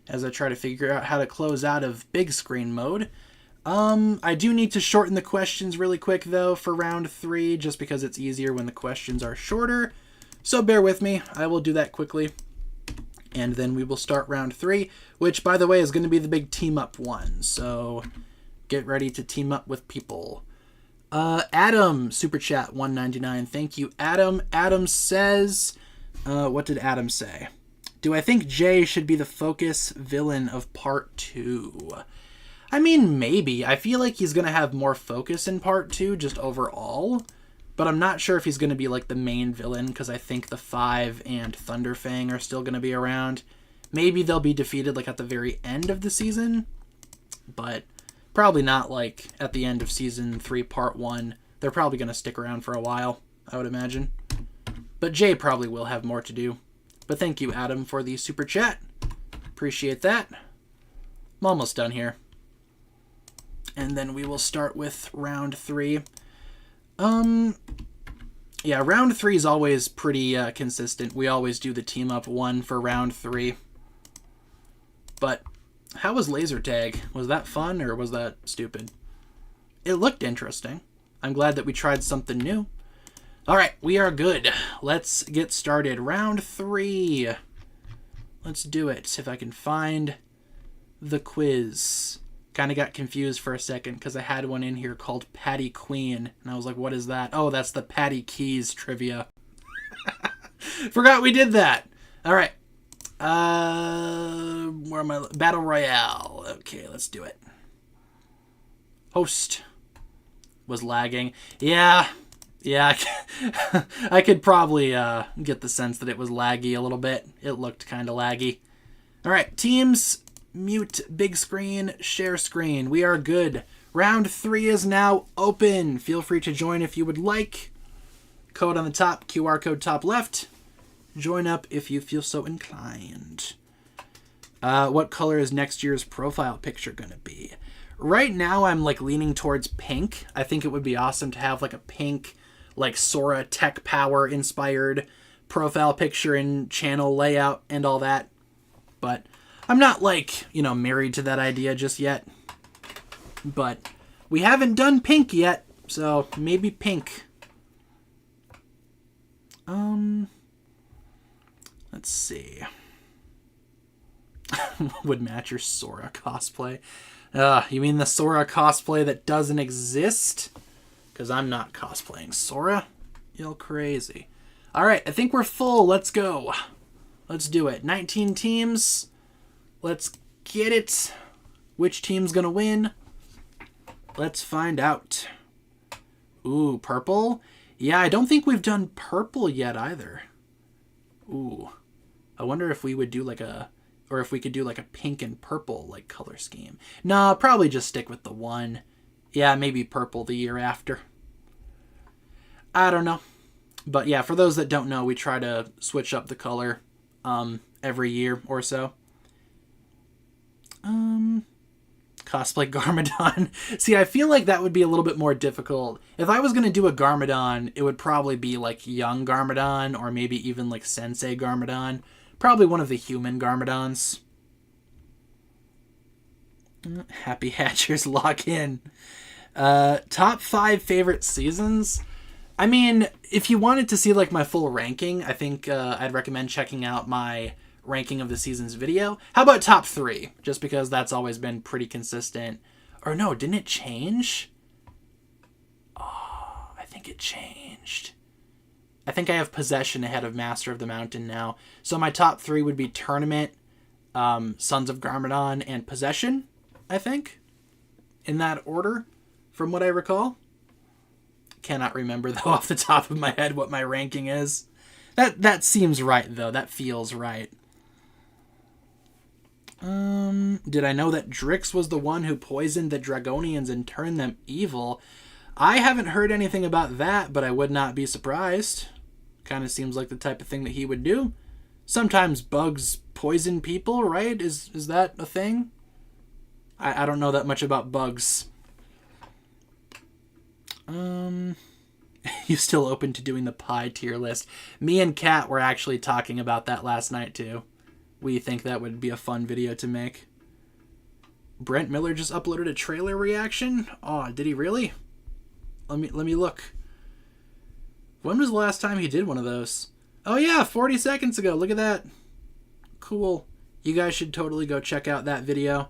as I try to figure out how to close out of big screen mode. I do need to shorten the questions really quick, though, for round 3, just because it's easier when the questions are shorter. So bear with me. I will do that quickly. And then we will start round 3, which, by the way, is going to be the big team-up one. So get ready to team up with people. Adam, Super Chat 199. Thank you, Adam. Adam says, what did Adam say? Do I think Jay should be the focus villain of part 2? I mean, maybe. I feel like he's going to have more focus in part 2, just overall. But I'm not sure if he's going to be, like, the main villain, because I think the 5 and Thunderfang are still going to be around. Maybe they'll be defeated, like, at the very end of the season. But probably not, like, at the end of Season 3, Part 1. They're probably going to stick around for a while, I would imagine. But Jay probably will have more to do. But thank you, Adam, for the super chat. Appreciate that. I'm almost done here. And then we will start with round 3. Yeah, round 3 is always pretty consistent. We always do the team-up one for round 3. But how was laser tag? Was that fun or was that stupid? It looked interesting. I'm glad that we tried something new. All right, we are good. Let's get started. Round 3. Let's do it. If I can find the quiz. Kind of got confused for a second because I had one in here called Patty Queen. And I was like, what is that? Oh, that's the Patty Keys trivia. Forgot we did that. All right. Where am I? Battle Royale. Okay, let's do it. Host was lagging. Yeah, I could probably get the sense that it was laggy a little bit. It looked kind of laggy. All right, teams, mute big screen, share screen. We are good. Round 3 is now open. Feel free to join if you would like. Code on the top, QR code top left. Join up if you feel so inclined. What color is next year's profile picture going to be? Right now I'm like leaning towards pink. I think it would be awesome to have like a pink, like Sora Tech Power inspired profile picture and channel layout and all that. But I'm not like, married to that idea just yet. But we haven't done pink yet, so maybe pink. Let's see. Would match your Sora cosplay. You mean the Sora cosplay that doesn't exist? Because I'm not cosplaying Sora. You're crazy. Alright, I think we're full. Let's go. Let's do it. 19 teams. Let's get it. Which team's gonna win? Let's find out. Ooh, purple? Yeah, I don't think we've done purple yet either. Ooh. I wonder if we would do or if we could do like a pink and purple like color scheme. No, probably just stick with the one. Yeah, maybe purple the year after. I don't know. But yeah, for those that don't know, we try to switch up the color every year or so. Cosplay Garmadon. See, I feel like that would be a little bit more difficult. If I was going to do a Garmadon, it would probably be like young Garmadon or maybe even like Sensei Garmadon. Probably one of the human Garmadons. Happy Hatchers lock in. Top 5 favorite seasons? I mean, if you wanted to see like my full ranking, I think I'd recommend checking out my ranking of the seasons video. How about top 3? Just because that's always been pretty consistent. Or no, didn't it change? Oh, I think it changed. I think I have Possession ahead of Master of the Mountain now. So my top 3 would be Tournament, Sons of Garmadon, and Possession, I think. In that order, from what I recall. Cannot remember, though, off the top of my head what my ranking is. That seems right, though. That feels right. Did I know that Drix was the one who poisoned the Dragonians and turned them evil? I haven't heard anything about that, but I would not be surprised. Kind of seems like the type of thing that he would do. Sometimes bugs poison people, right? Is that a thing? I don't know that much about bugs. You still open to doing the pie tier list? Me and Kat were actually talking about that last night, too. We think that would be a fun video to make. Brent Miller just uploaded a trailer reaction? Oh, did he really? Let me look. When was the last time he did one of those? Oh yeah, 40 seconds ago. Look at that. Cool. You guys should totally go check out that video.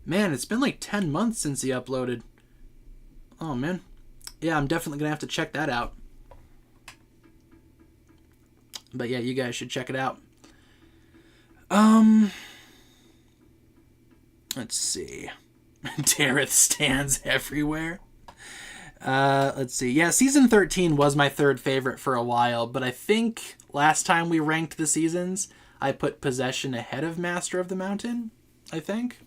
Man, it's been like 10 months since he uploaded. Oh, man. Yeah, I'm definitely going to have to check that out. But yeah, you guys should check it out. Let's see. Dareth stands everywhere. Let's see. Yeah, season 13 was my third favorite for a while, but I think last time we ranked the seasons, I put Possession ahead of Master of the Mountain, I think.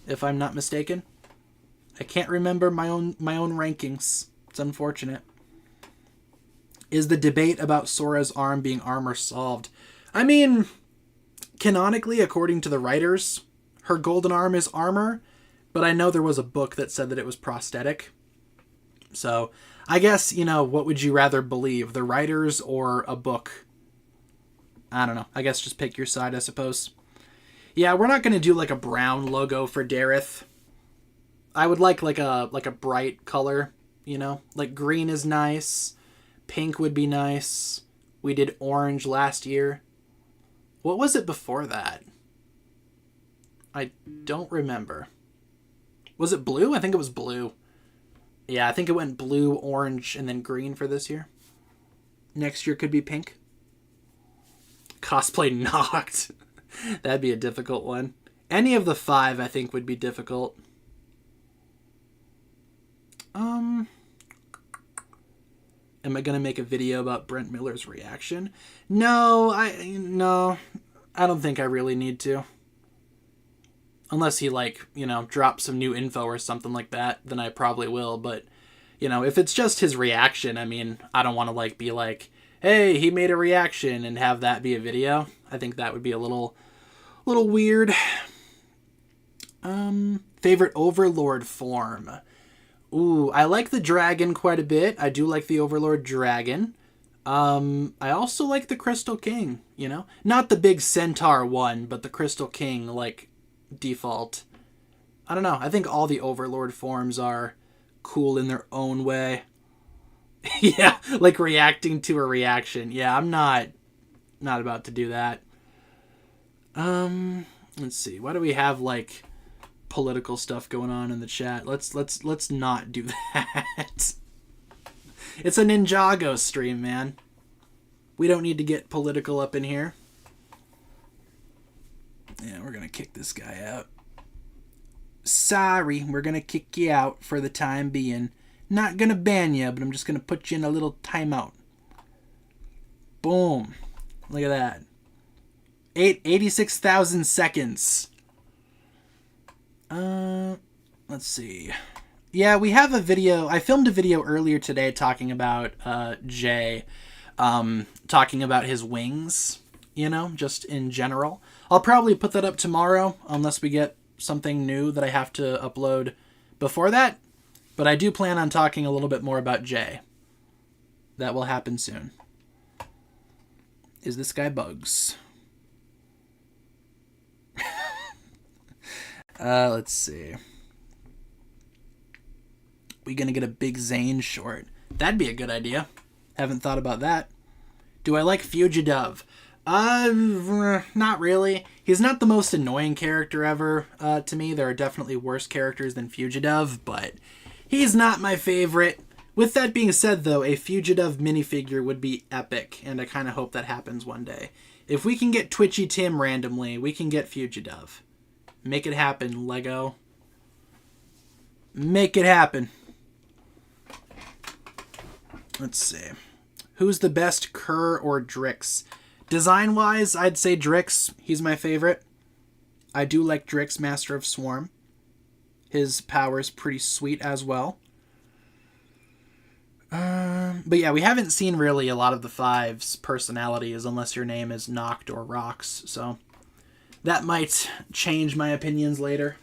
If I'm not mistaken. I can't remember my own rankings. It's unfortunate. Is the debate about Sora's arm being armor solved? I mean, canonically, according to the writers, her golden arm is armor, but I know there was a book that said that it was prosthetic. So, I guess, what would you rather believe, the writers or a book? I don't know. I guess just pick your side, I suppose. Yeah, we're not going to do like a brown logo for Dareth. I would like a bright color, Like green is nice. Pink would be nice. We did orange last year. What was it before that? I don't remember. Was it blue? I think it was blue. Yeah, I think it went blue, orange, and then green for this year. Next year could be pink. Cosplay knocked. That'd be a difficult one. Any of the 5, I think, would be difficult. Am I going to make a video about Brent Miller's reaction? No, I don't think I really need to. Unless he, drops some new info or something like that, then I probably will. But, if it's just his reaction, I mean, I don't want to, be like, hey, he made a reaction and have that be a video. I think that would be a little weird. Favorite Overlord form. Ooh, I like the dragon quite a bit. I do like the Overlord dragon. I also like the Crystal King, you know? Not the big centaur one, but the Crystal King, like, default. I don't know. I think all the Overlord forms are cool in their own way. Yeah, like reacting to a reaction. Yeah, I'm not about to do that. Let's see. Why do we have, like, political stuff going on in the chat? Let's not do that. It's a Ninjago stream, man. We don't need to get political up in here. Yeah, we're gonna kick this guy out. Sorry, we're gonna kick you out for the time being. Not gonna ban you, but I'm just gonna put you in a little timeout. Boom. Look at that. 86,000 seconds. Let's see. Yeah, we have a video. I filmed a video earlier today talking about Jay, talking about his wings, you know, just in general. I'll probably put that up tomorrow, unless we get something new that I have to upload before that. But I do plan on talking a little bit more about Jay. That will happen soon. Is this guy Bugs? Let's see. We gonna get a big Zane short? That'd be a good idea. Haven't thought about that. Do I like Fugitive? Not really. He's not the most annoying character ever, to me. There are definitely worse characters than Fugitive, but he's not my favorite. With that being said, though, a Fugitive minifigure would be epic, and I kind of hope that happens one day. If we can get Twitchy Tim randomly, we can get Fugitive. Make it happen, Lego. Make it happen. Let's see. Who's the best, Kerr or Drix? Design-wise, I'd say Drix. He's my favorite. I do like Drix, Master of Swarm. His power is pretty sweet as well. But yeah, we haven't seen really a lot of the Five's personalities unless your name is Noct or Rox, so that might change my opinions later.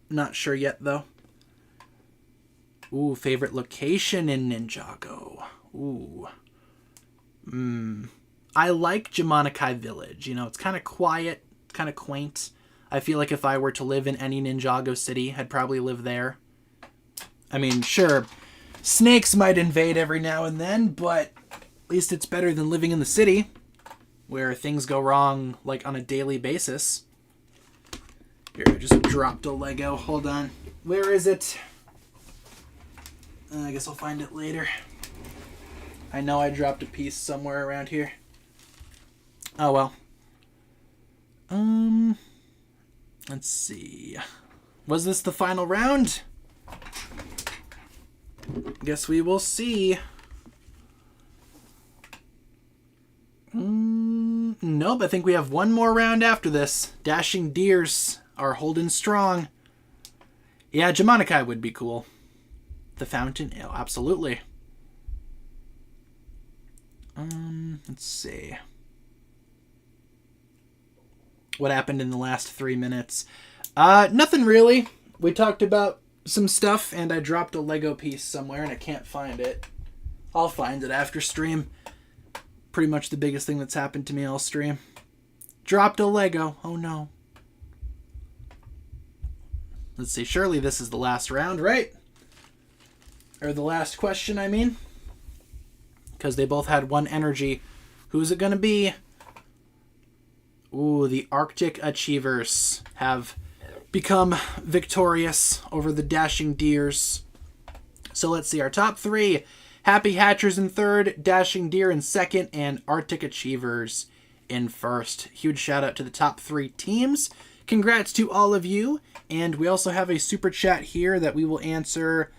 Not sure yet, though. Ooh, favorite location in Ninjago. Ooh. I like Jamonikai Village. You know, it's kind of quiet, kind of quaint. I feel like if I were to live in any Ninjago city, I'd probably live there. I mean, sure, snakes might invade every now and then, but at least it's better than living in the city, where things go wrong, like, on a daily basis. Here, I just dropped a Lego. Hold on. Where is it? I guess I'll find it later. I know I dropped a piece somewhere around here. Oh, well. Let's see. Was this the final round? Guess we will see. Nope, I think we have one more round after this. Dashing Deers are holding strong. Yeah, Jamonikai would be cool. The fountain? Oh, absolutely. Let's see. What happened in the last 3 minutes? Nothing really. We talked about some stuff, and I dropped a Lego piece somewhere, and I can't find it. I'll find it after stream. Pretty much the biggest thing that's happened to me all stream. Dropped a Lego. Oh, no. Let's see. Surely this is the last round, right? Or the last question, I mean. Because they both had one energy. Who's it going to be? Ooh, the Arctic Achievers have become victorious over the Dashing Deers. So let's see. Our top three. Happy Hatchers in third, Dashing Deer in second, and Arctic Achievers in first. Huge shout out to the top three teams. Congrats to all of you. And we also have a super chat here that we will answer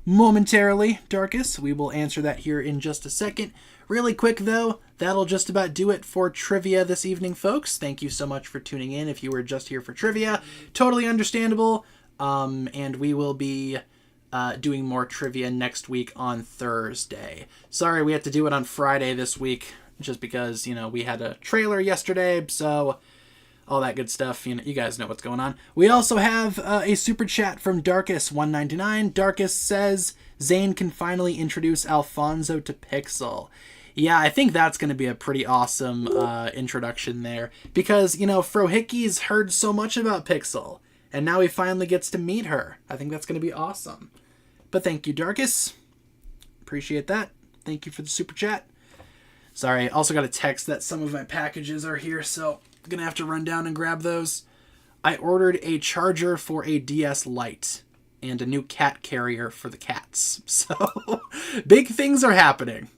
momentarily, Darkus. We will answer that here in just a second. Really quick, though, that'll just about do it for trivia this evening, folks. Thank you so much for tuning in if you were just here for trivia. Totally understandable. And we will be doing more trivia next week on Thursday. Sorry we had to do it on Friday this week, just because, you know, we had a trailer yesterday, so all that good stuff. You know, you guys know what's going on. We also have a super chat from Darkus199. Darkus says Zane can finally introduce Alfonso to Pixel. Yeah, I think that's going to be a pretty awesome introduction there. Because, you know, Frohicke's heard so much about Pixel. And now he finally gets to meet her. I think that's going to be awesome. But thank you, Darkus. Appreciate that. Thank you for the super chat. Sorry, I also got a text that some of my packages are here, so I'm going to have to run down and grab those. I ordered a charger for a DS Lite and a new cat carrier for the cats. So, big things are happening.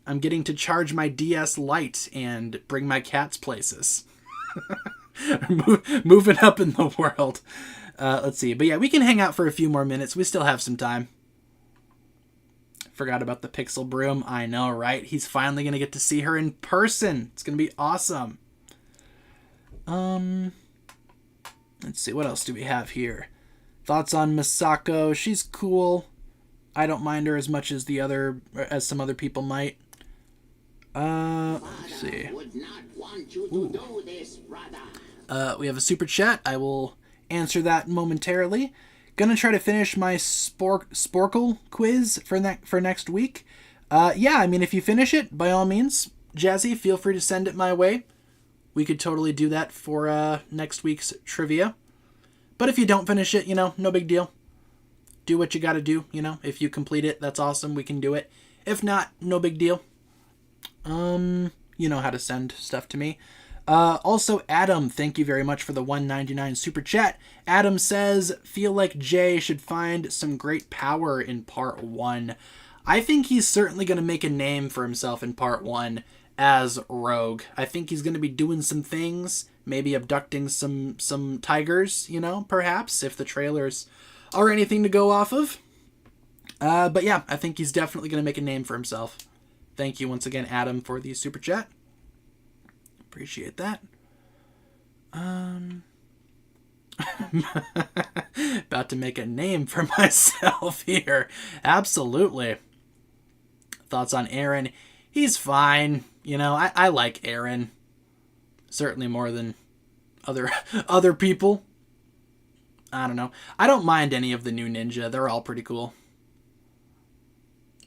I'm getting to charge my DS Lite and bring my cats places. Moving up in the world. Let's see. But yeah, we can hang out for a few more minutes. We still have some time. Forgot about the Pixel Broom. I know, right? He's finally going to get to see her in person. It's going to be awesome. Let's see. What else do we have here? Thoughts on Misako. She's cool. I don't mind her as much as some other people might. Let's see. We have a super chat. I will answer that momentarily. Gonna try to finish my Sporkle quiz for next week. Yeah, I mean, if you finish it, by all means, Jazzy, feel free to send it my way. We could totally do that for next week's trivia. But if you don't finish it, you know, no big deal. Do what you gotta do, you know. If you complete it, that's awesome. We can do it. If not, no big deal. You know how to send stuff to me. Also, Adam, thank you very much for the $1.99 super chat. Adam says, feel like Jay should find some great power in part 1. I think he's certainly going to make a name for himself in part 1 as Rogue. I think he's going to be doing some things, maybe abducting some tigers, you know, perhaps, if the trailers are anything to go off of. But yeah, I think he's definitely going to make a name for himself. Thank you once again, Adam, for the super chat. Appreciate that. About to make a name for myself here. Absolutely. Thoughts on Aaron? He's fine. You know, I like Aaron. Certainly more than other people. I don't know. I don't mind any of the new Ninja. They're all pretty cool.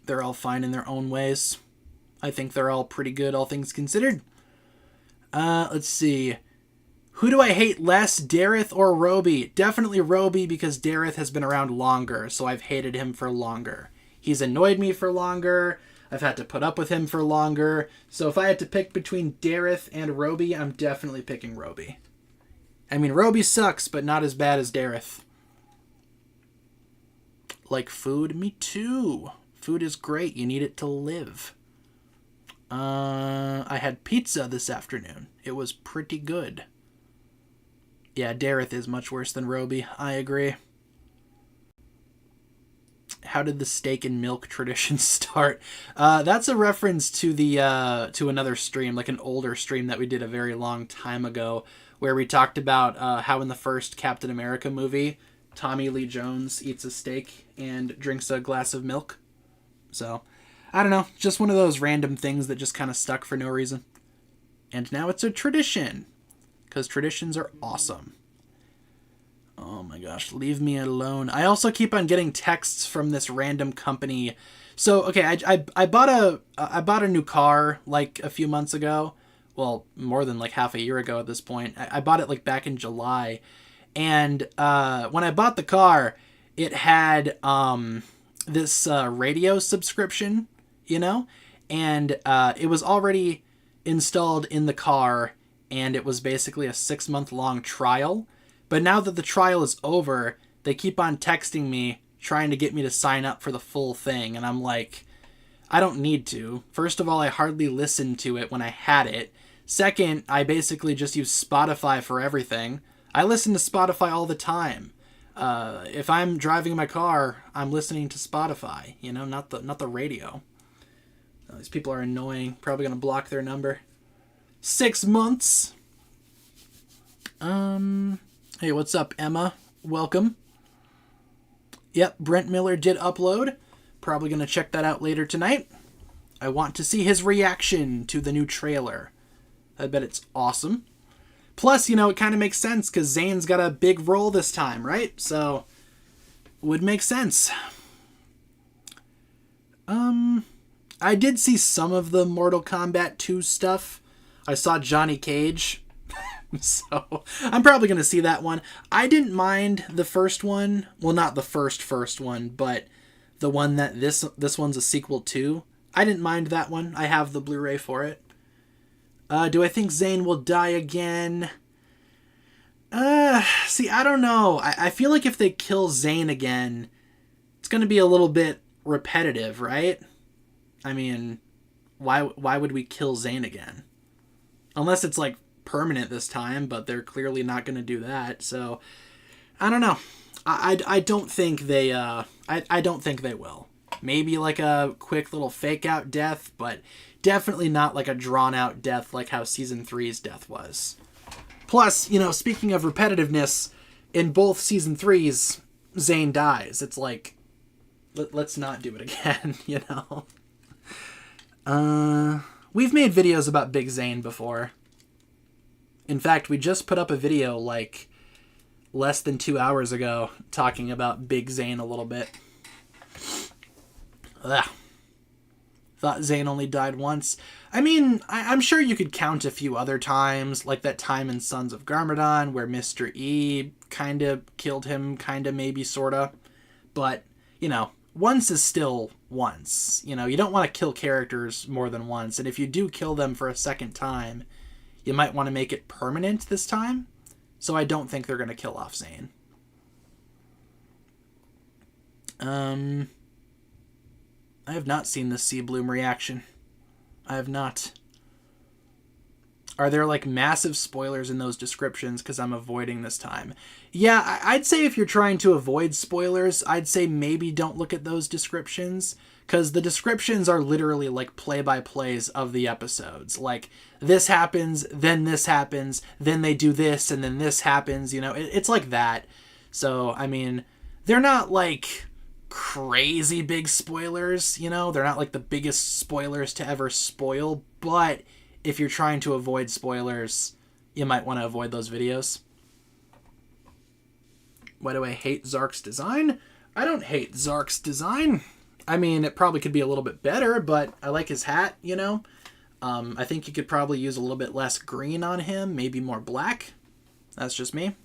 They're all fine in their own ways. I think they're all pretty good, all things considered. Let's see. Who do I hate less, Dareth or Roby? Definitely Roby, because Dareth has been around longer, so I've hated him for longer. He's annoyed me for longer. I've had to put up with him for longer. So if I had to pick between Dareth and Roby, I'm definitely picking Roby. I mean, Roby sucks, but not as bad as Dareth. Like food? Me too. Food is great. You need it to live. I had pizza this afternoon. It was pretty good. Yeah, Dareth is much worse than Roby. I agree. How did the steak and milk tradition start? That's a reference to to another stream, like an older stream that we did a very long time ago, where we talked about how in the first Captain America movie, Tommy Lee Jones eats a steak and drinks a glass of milk. So, I don't know, just one of those random things that just kind of stuck for no reason. And now it's a tradition, because traditions are awesome. Oh my gosh, leave me alone. I also keep on getting texts from this random company. So, okay, I bought a new car like a few months ago. Well, more than like half a year ago at this point. I bought it like back in July. And when I bought the car, it had this radio subscription, you know? And it was already installed in the car, and it was basically a 6-month-long trial. But now that the trial is over, they keep on texting me, trying to get me to sign up for the full thing. And I'm like, I don't need to. First of all, I hardly listened to it when I had it. Second, I basically just use Spotify for everything. I listen to Spotify all the time. If I'm driving my car, I'm listening to Spotify, you know, not the radio. These people are annoying. Probably going to block their number. 6 months. Hey, what's up, Emma? Welcome. Yep, Brent Miller did upload. Probably going to check that out later tonight. I want to see his reaction to the new trailer. I bet it's awesome. Plus, you know, it kind of makes sense because Zane's got a big role this time, right? So, would make sense. I did see some of the Mortal Kombat 2 stuff. I saw Johnny Cage. So, I'm probably going to see that one. I didn't mind the first one. Well, not the first one, but the one that this one's a sequel to. I didn't mind that one. I have the Blu-ray for it. Do I think Zane will die again? See, I don't know. I feel like if they kill Zane again, it's going to be a little bit repetitive, right? I mean, why would we kill Zane again? Unless it's like permanent this time, but they're clearly not going to do that. So, I don't know. I don't think they I don't think they will. Maybe like a quick little fake out death, but definitely not like a drawn out death like how season 3's death was. Plus, you know, speaking of repetitiveness, in both season 3's, Zane dies. It's like, let's not do it again, you know? We've made videos about Big Zane before. In fact, we just put up a video like less than 2 hours ago talking about Big Zane a little bit. Ugh. Thought Zane only died once. I mean, I'm sure you could count a few other times, like that time in Sons of Garmadon where Mr. E kind of killed him, kind of, maybe, sort of. But, you know, once is still once. You know, you don't want to kill characters more than once, and if you do kill them for a second time, you might want to make it permanent this time. So I don't think they're going to kill off Zane. I have not seen the Sea Bloom reaction. I have not. Are there like massive spoilers in those descriptions because I'm avoiding this time? Yeah, I'd say if you're trying to avoid spoilers, I'd say maybe don't look at those descriptions because the descriptions are literally like play-by-plays of the episodes. Like, this happens, then they do this, and then this happens, you know? It's like that. So, I mean, they're not like crazy big spoilers, you know? They're not like the biggest spoilers to ever spoil, but if you're trying to avoid spoilers, you might want to avoid those videos. Why do I hate Zark's design? I don't hate Zark's design. I mean, it probably could be a little bit better, but I like his hat, you know? I think you could probably use a little bit less green on him, maybe more black. That's just me.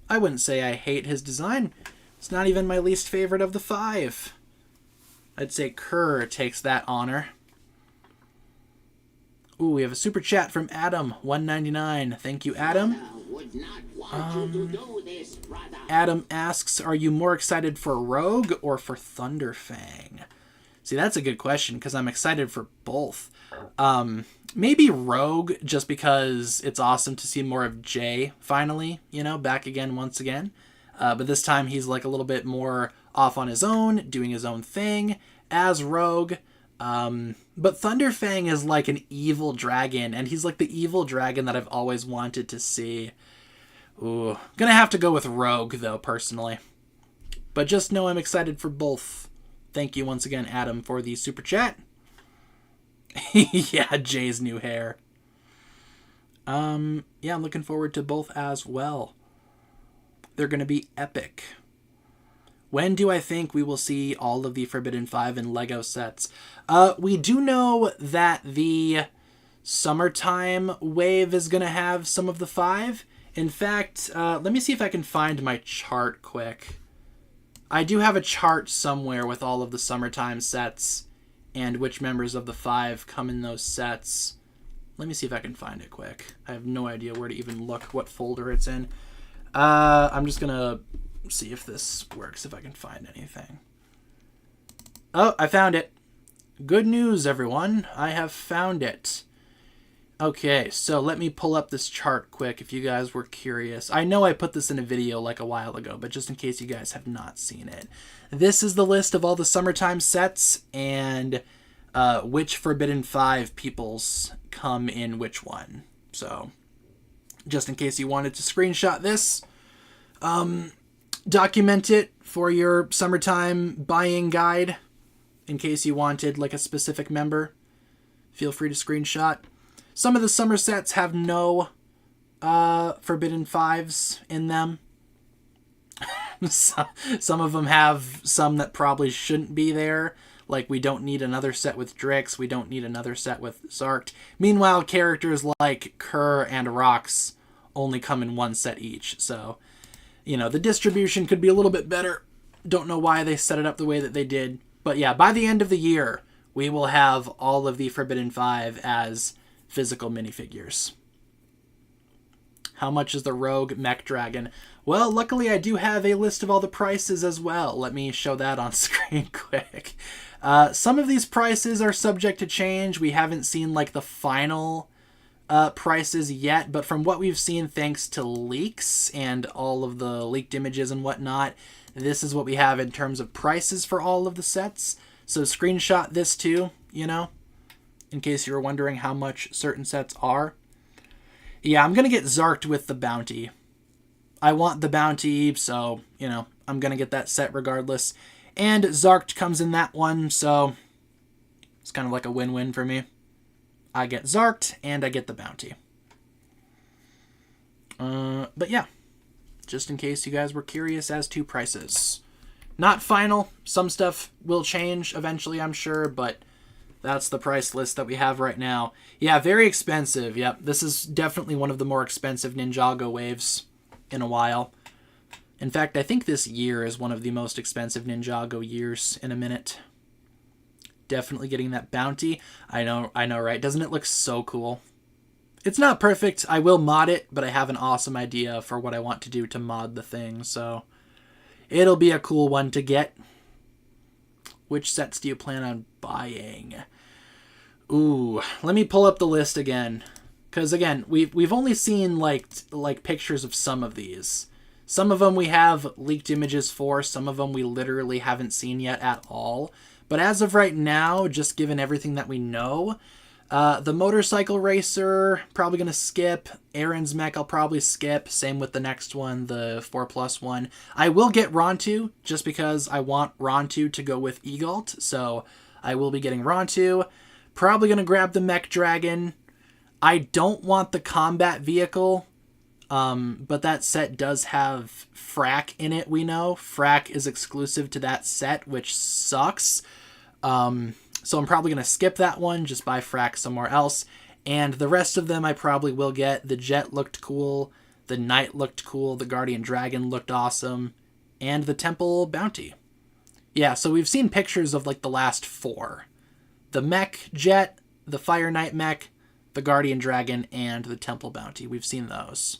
I wouldn't say I hate his design. It's not even my least favorite of the 5. I'd say Kerr takes that honor. Ooh, we have a super chat from Adam, $1.99. Thank you, Adam. Adam asks, are you more excited for Rogue or for Thunderfang? See, that's a good question, because I'm excited for both. Maybe Rogue, just because it's awesome to see more of Jay, finally, you know, back again once again. But this time he's like a little bit more off on his own, doing his own thing as Rogue. But Thunderfang is like an evil dragon, and he's like the evil dragon that I've always wanted to see. Ooh, gonna have to go with Rogue, though, personally. But just know I'm excited for both. Thank you once again, Adam, for the super chat. Yeah, Jay's new hair. Yeah, I'm looking forward to both as well. They're gonna be epic. When do I think we will see all of the Forbidden 5 in LEGO sets? We do know that the summertime wave is going to have some of the 5. In fact, let me see if I can find my chart quick. I do have a chart somewhere with all of the summertime sets and which members of the 5 come in those sets. Let me see if I can find it quick. I have no idea where to even look, what folder it's in. I'm just going to see if this works, if I can find anything. Oh, I found it. Good news, everyone. I have found it. Okay, so let me pull up this chart quick if you guys were curious. I know I put this in a video like a while ago, but just in case you guys have not seen it. This is the list of all the summertime sets and which Forbidden 5 peoples come in which one. So, just in case you wanted to screenshot this, document it for your summertime buying guide in case you wanted like a specific member. Feel free to screenshot. Some of the summer sets have no Forbidden 5s in them. Some of them have some that probably shouldn't be there. Like, we don't need another set with Drix. We don't need another set with Zarked. Meanwhile, characters like Kerr and Rox only come in one set each. So, you know, the distribution could be a little bit better. Don't know why they set it up the way that they did. But yeah, by the end of the year, we will have all of the Forbidden 5 as physical minifigures. How much is the Rogue Mech Dragon? Well, luckily I do have a list of all the prices as well. Let me show that on screen quick. Some of these prices are subject to change. We haven't seen like the final prices yet, but from what we've seen thanks to leaks and all of the leaked images and whatnot, this is what we have in terms of prices for all of the sets. So screenshot this too, you know, in case you were wondering how much certain sets are. Yeah, I'm going to get Zarked with the bounty. I want the bounty, so, you know, I'm going to get that set regardless. And Zarked comes in that one, so it's kind of like a win-win for me. I get Zarked, and I get the bounty. But yeah, just in case you guys were curious as to prices. Not final. Some stuff will change eventually, I'm sure, but that's the price list that we have right now. Yeah, very expensive. Yep, this is definitely one of the more expensive Ninjago waves in a while. In fact, I think this year is one of the most expensive Ninjago years in a minute. Definitely getting that bounty. I know, right? Doesn't it look so cool? It's not perfect. I will mod it, but I have an awesome idea for what I want to do to mod the thing, so it'll be a cool one to get. Which sets do you plan on buying? Ooh, let me pull up the list again. Because, again, we've only seen, like pictures of some of these. Some of them we have leaked images for. Some of them we literally haven't seen yet at all. But as of right now, just given everything that we know, the motorcycle racer, probably going to skip. Aaron's mech, I'll probably skip. Same with the next one, the 4+ one. I will get Rontu, just because I want Rontu to go with Egalt. So I will be getting Rontu. Probably going to grab the Mech Dragon. I don't want the combat vehicle, but that set does have Frack in it, we know. Frack is exclusive to that set, which sucks. So I'm probably going to skip that one, just buy Frack somewhere else. And the rest of them I probably will get. The Jet looked cool. The Knight looked cool. The Guardian Dragon looked awesome. And the Temple Bounty. Yeah, so we've seen pictures of like the last 4. The Mech Jet, the Fire Knight Mech, the Guardian Dragon, and the Temple Bounty. We've seen those.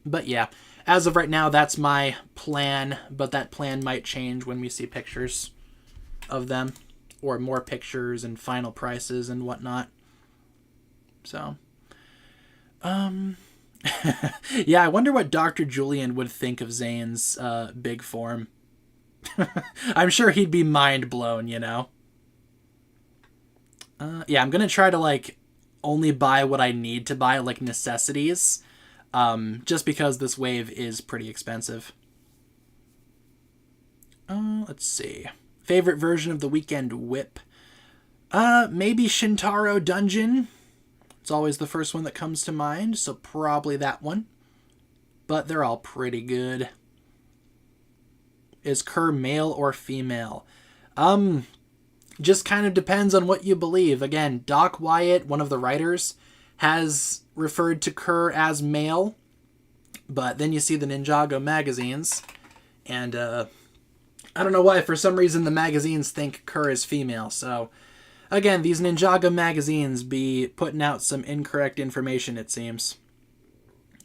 But yeah, as of right now, that's my plan. But that plan might change when we see pictures of them. Or more pictures and final prices and whatnot. So. Yeah, I wonder what Dr. Julian would think of Zane's big form. I'm sure he'd be mind blown, you know? Yeah, I'm going to try to, like, only buy what I need to buy, like, necessities. Just because this wave is pretty expensive. Let's see. Favorite version of the Weekend Whip? Maybe Shintaro Dungeon. It's always the first one that comes to mind, so probably that one. But they're all pretty good. Is Kerr male or female? Just kind of depends on what you believe. Again, Doc Wyatt, one of the writers, has referred to Kerr as male. But then you see the Ninjago magazines, and I don't know why, for some reason the magazines think Kerr is female. So, again, these Ninjago magazines be putting out some incorrect information, it seems.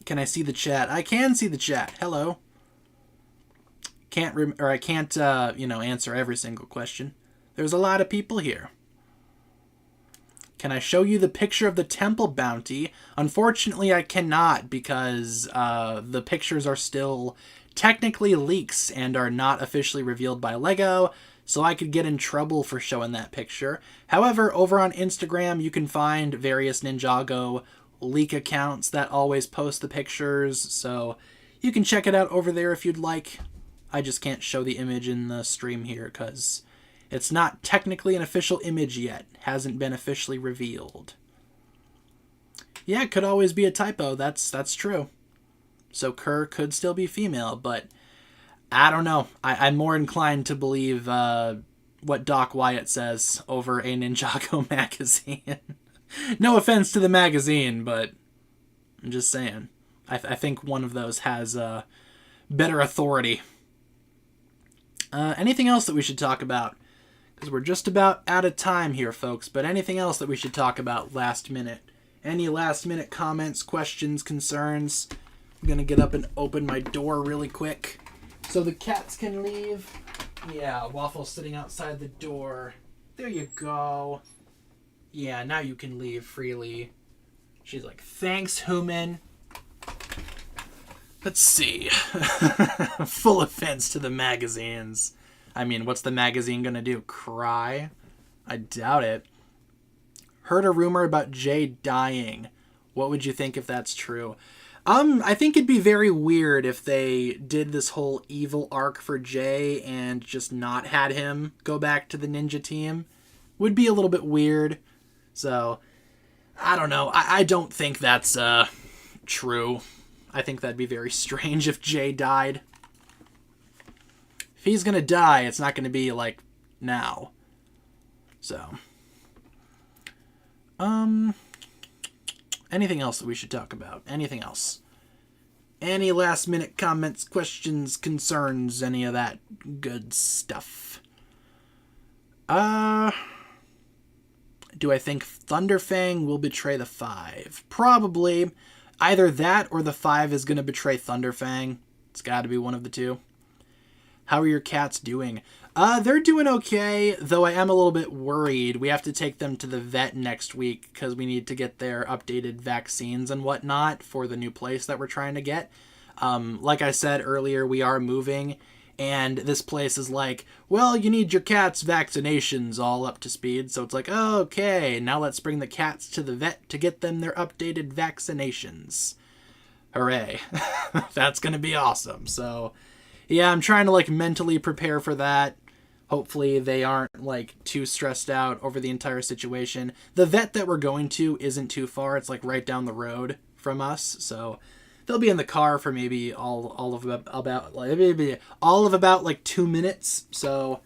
Can I see the chat? I can see the chat. Hello. I can't answer every single question. There's a lot of people here. Can I show you the picture of the Temple Bounty? Unfortunately, I cannot because the pictures are still technically leaks and are not officially revealed by LEGO, so I could get in trouble for showing that picture. However, over on Instagram, you can find various Ninjago leak accounts that always post the pictures, so you can check it out over there if you'd like. I just can't show the image in the stream here because it's not technically an official image yet. Hasn't been officially revealed. Yeah, it could always be a typo. That's true. So Kerr could still be female, but I don't know. I'm more inclined to believe what Doc Wyatt says over a Ninjago magazine. No offense to the magazine, but I'm just saying. I think one of those has better authority. Anything else that we should talk about? Because we're just about out of time here, folks. But anything else that we should talk about last minute? Any last minute comments, questions, concerns? I'm going to get up and open my door really quick so the cats can leave. Yeah, Waffle's sitting outside the door. There you go. Yeah, now you can leave freely. She's like, thanks, human. Let's see. Full offense to the magazines. I mean, what's the magazine gonna do? Cry? I doubt it. Heard a rumor about Jay dying. What would you think if that's true? I think it'd be very weird if they did this whole evil arc for Jay and just not had him go back to the ninja team. Would be a little bit weird. So, I don't know. I don't think that's true. I think that'd be very strange if Jay died. If he's gonna die, it's not gonna be like now. So, anything else that we should talk about? Anything else? Any last minute comments, questions, concerns, any of that good stuff? Do I think Thunderfang will betray the Five? Probably. Either that or the Five is going to betray Thunderfang. It's got to be one of the two. How are your cats doing? They're doing okay, though I am a little bit worried. We have to take them to the vet next week because we need to get their updated vaccines and whatnot for the new place that we're trying to get. Like I said earlier, we are moving, and this place is like, well, you need your cat's vaccinations all up to speed. So it's like, oh, okay, now let's bring the cats to the vet to get them their updated vaccinations. Hooray. That's going to be awesome. So, yeah, I'm trying to, like, mentally prepare for that. Hopefully they aren't, like, too stressed out over the entire situation. The vet that we're going to isn't too far. It's, like, right down the road from us. So they'll be in the car for maybe all of about like 2 minutes. So,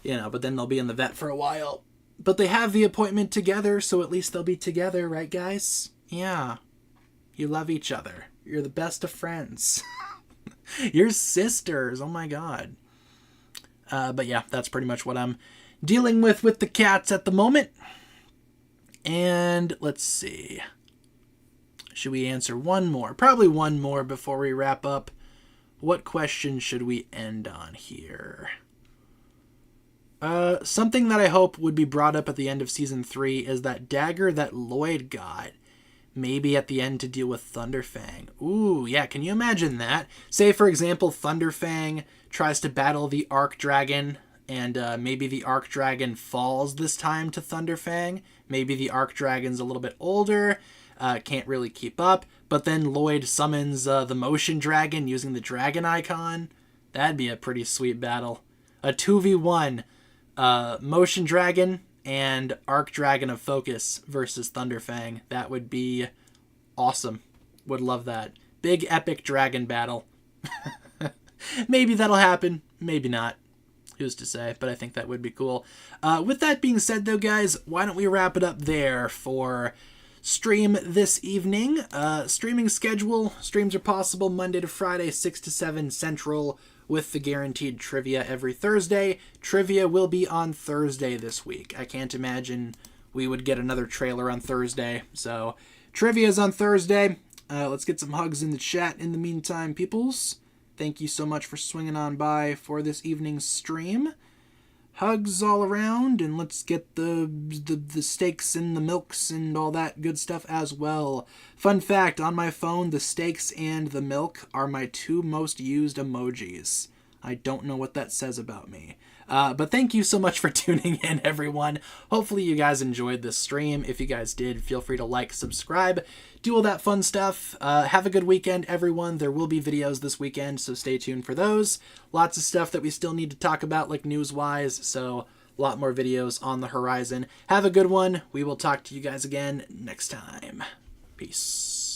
you know, but then they'll be in the vet for a while. But they have the appointment together, so at least they'll be together, right, guys? Yeah. You love each other. You're the best of friends. You're sisters. Oh, my God. But yeah, that's pretty much what I'm dealing with the cats at the moment. And let's see. Should we answer one more? Probably one more before we wrap up. What question should we end on here? Something that I hope would be brought up at the end of Season 3 is that dagger that Lloyd got. Maybe at the end to deal with Thunderfang. Ooh, yeah, can you imagine that? Say, for example, Thunderfang tries to battle the Arc Dragon, and maybe the Arc Dragon falls this time to Thunderfang. Maybe the Arc Dragon's a little bit older, can't really keep up, but then Lloyd summons the Motion Dragon using the dragon icon. That'd be a pretty sweet battle. A 2v1 Motion Dragon and Arc Dragon of Focus versus Thunderfang. That would be awesome. Would love that. Big epic dragon battle. Maybe that'll happen. Maybe not. Who's to say? But I think that would be cool. With that being said, though, guys, why don't we wrap it up there for stream this evening. Streaming schedule. Streams are possible Monday to Friday, 6 to 7 Central, with the guaranteed trivia every Thursday. Trivia will be on Thursday this week. I can't imagine we would get another trailer on Thursday. So, trivia is on Thursday. Let's get some hugs in the chat in the meantime, peoples. Thank you so much for swinging on by for this evening's stream. Hugs all around, and let's get the steaks and the milks and all that good stuff as well. Fun fact, on my phone, the steaks and the milk are my 2 most used emojis. I don't know what that says about me. But thank you so much for tuning in, everyone. Hopefully you guys enjoyed this stream. If you guys did, feel free to like, subscribe, do all that fun stuff. Have a good weekend, everyone. There will be videos this weekend, so stay tuned for those. Lots of stuff that we still need to talk about, like news-wise, so a lot more videos on the horizon. Have a good one. We will talk to you guys again next time. Peace.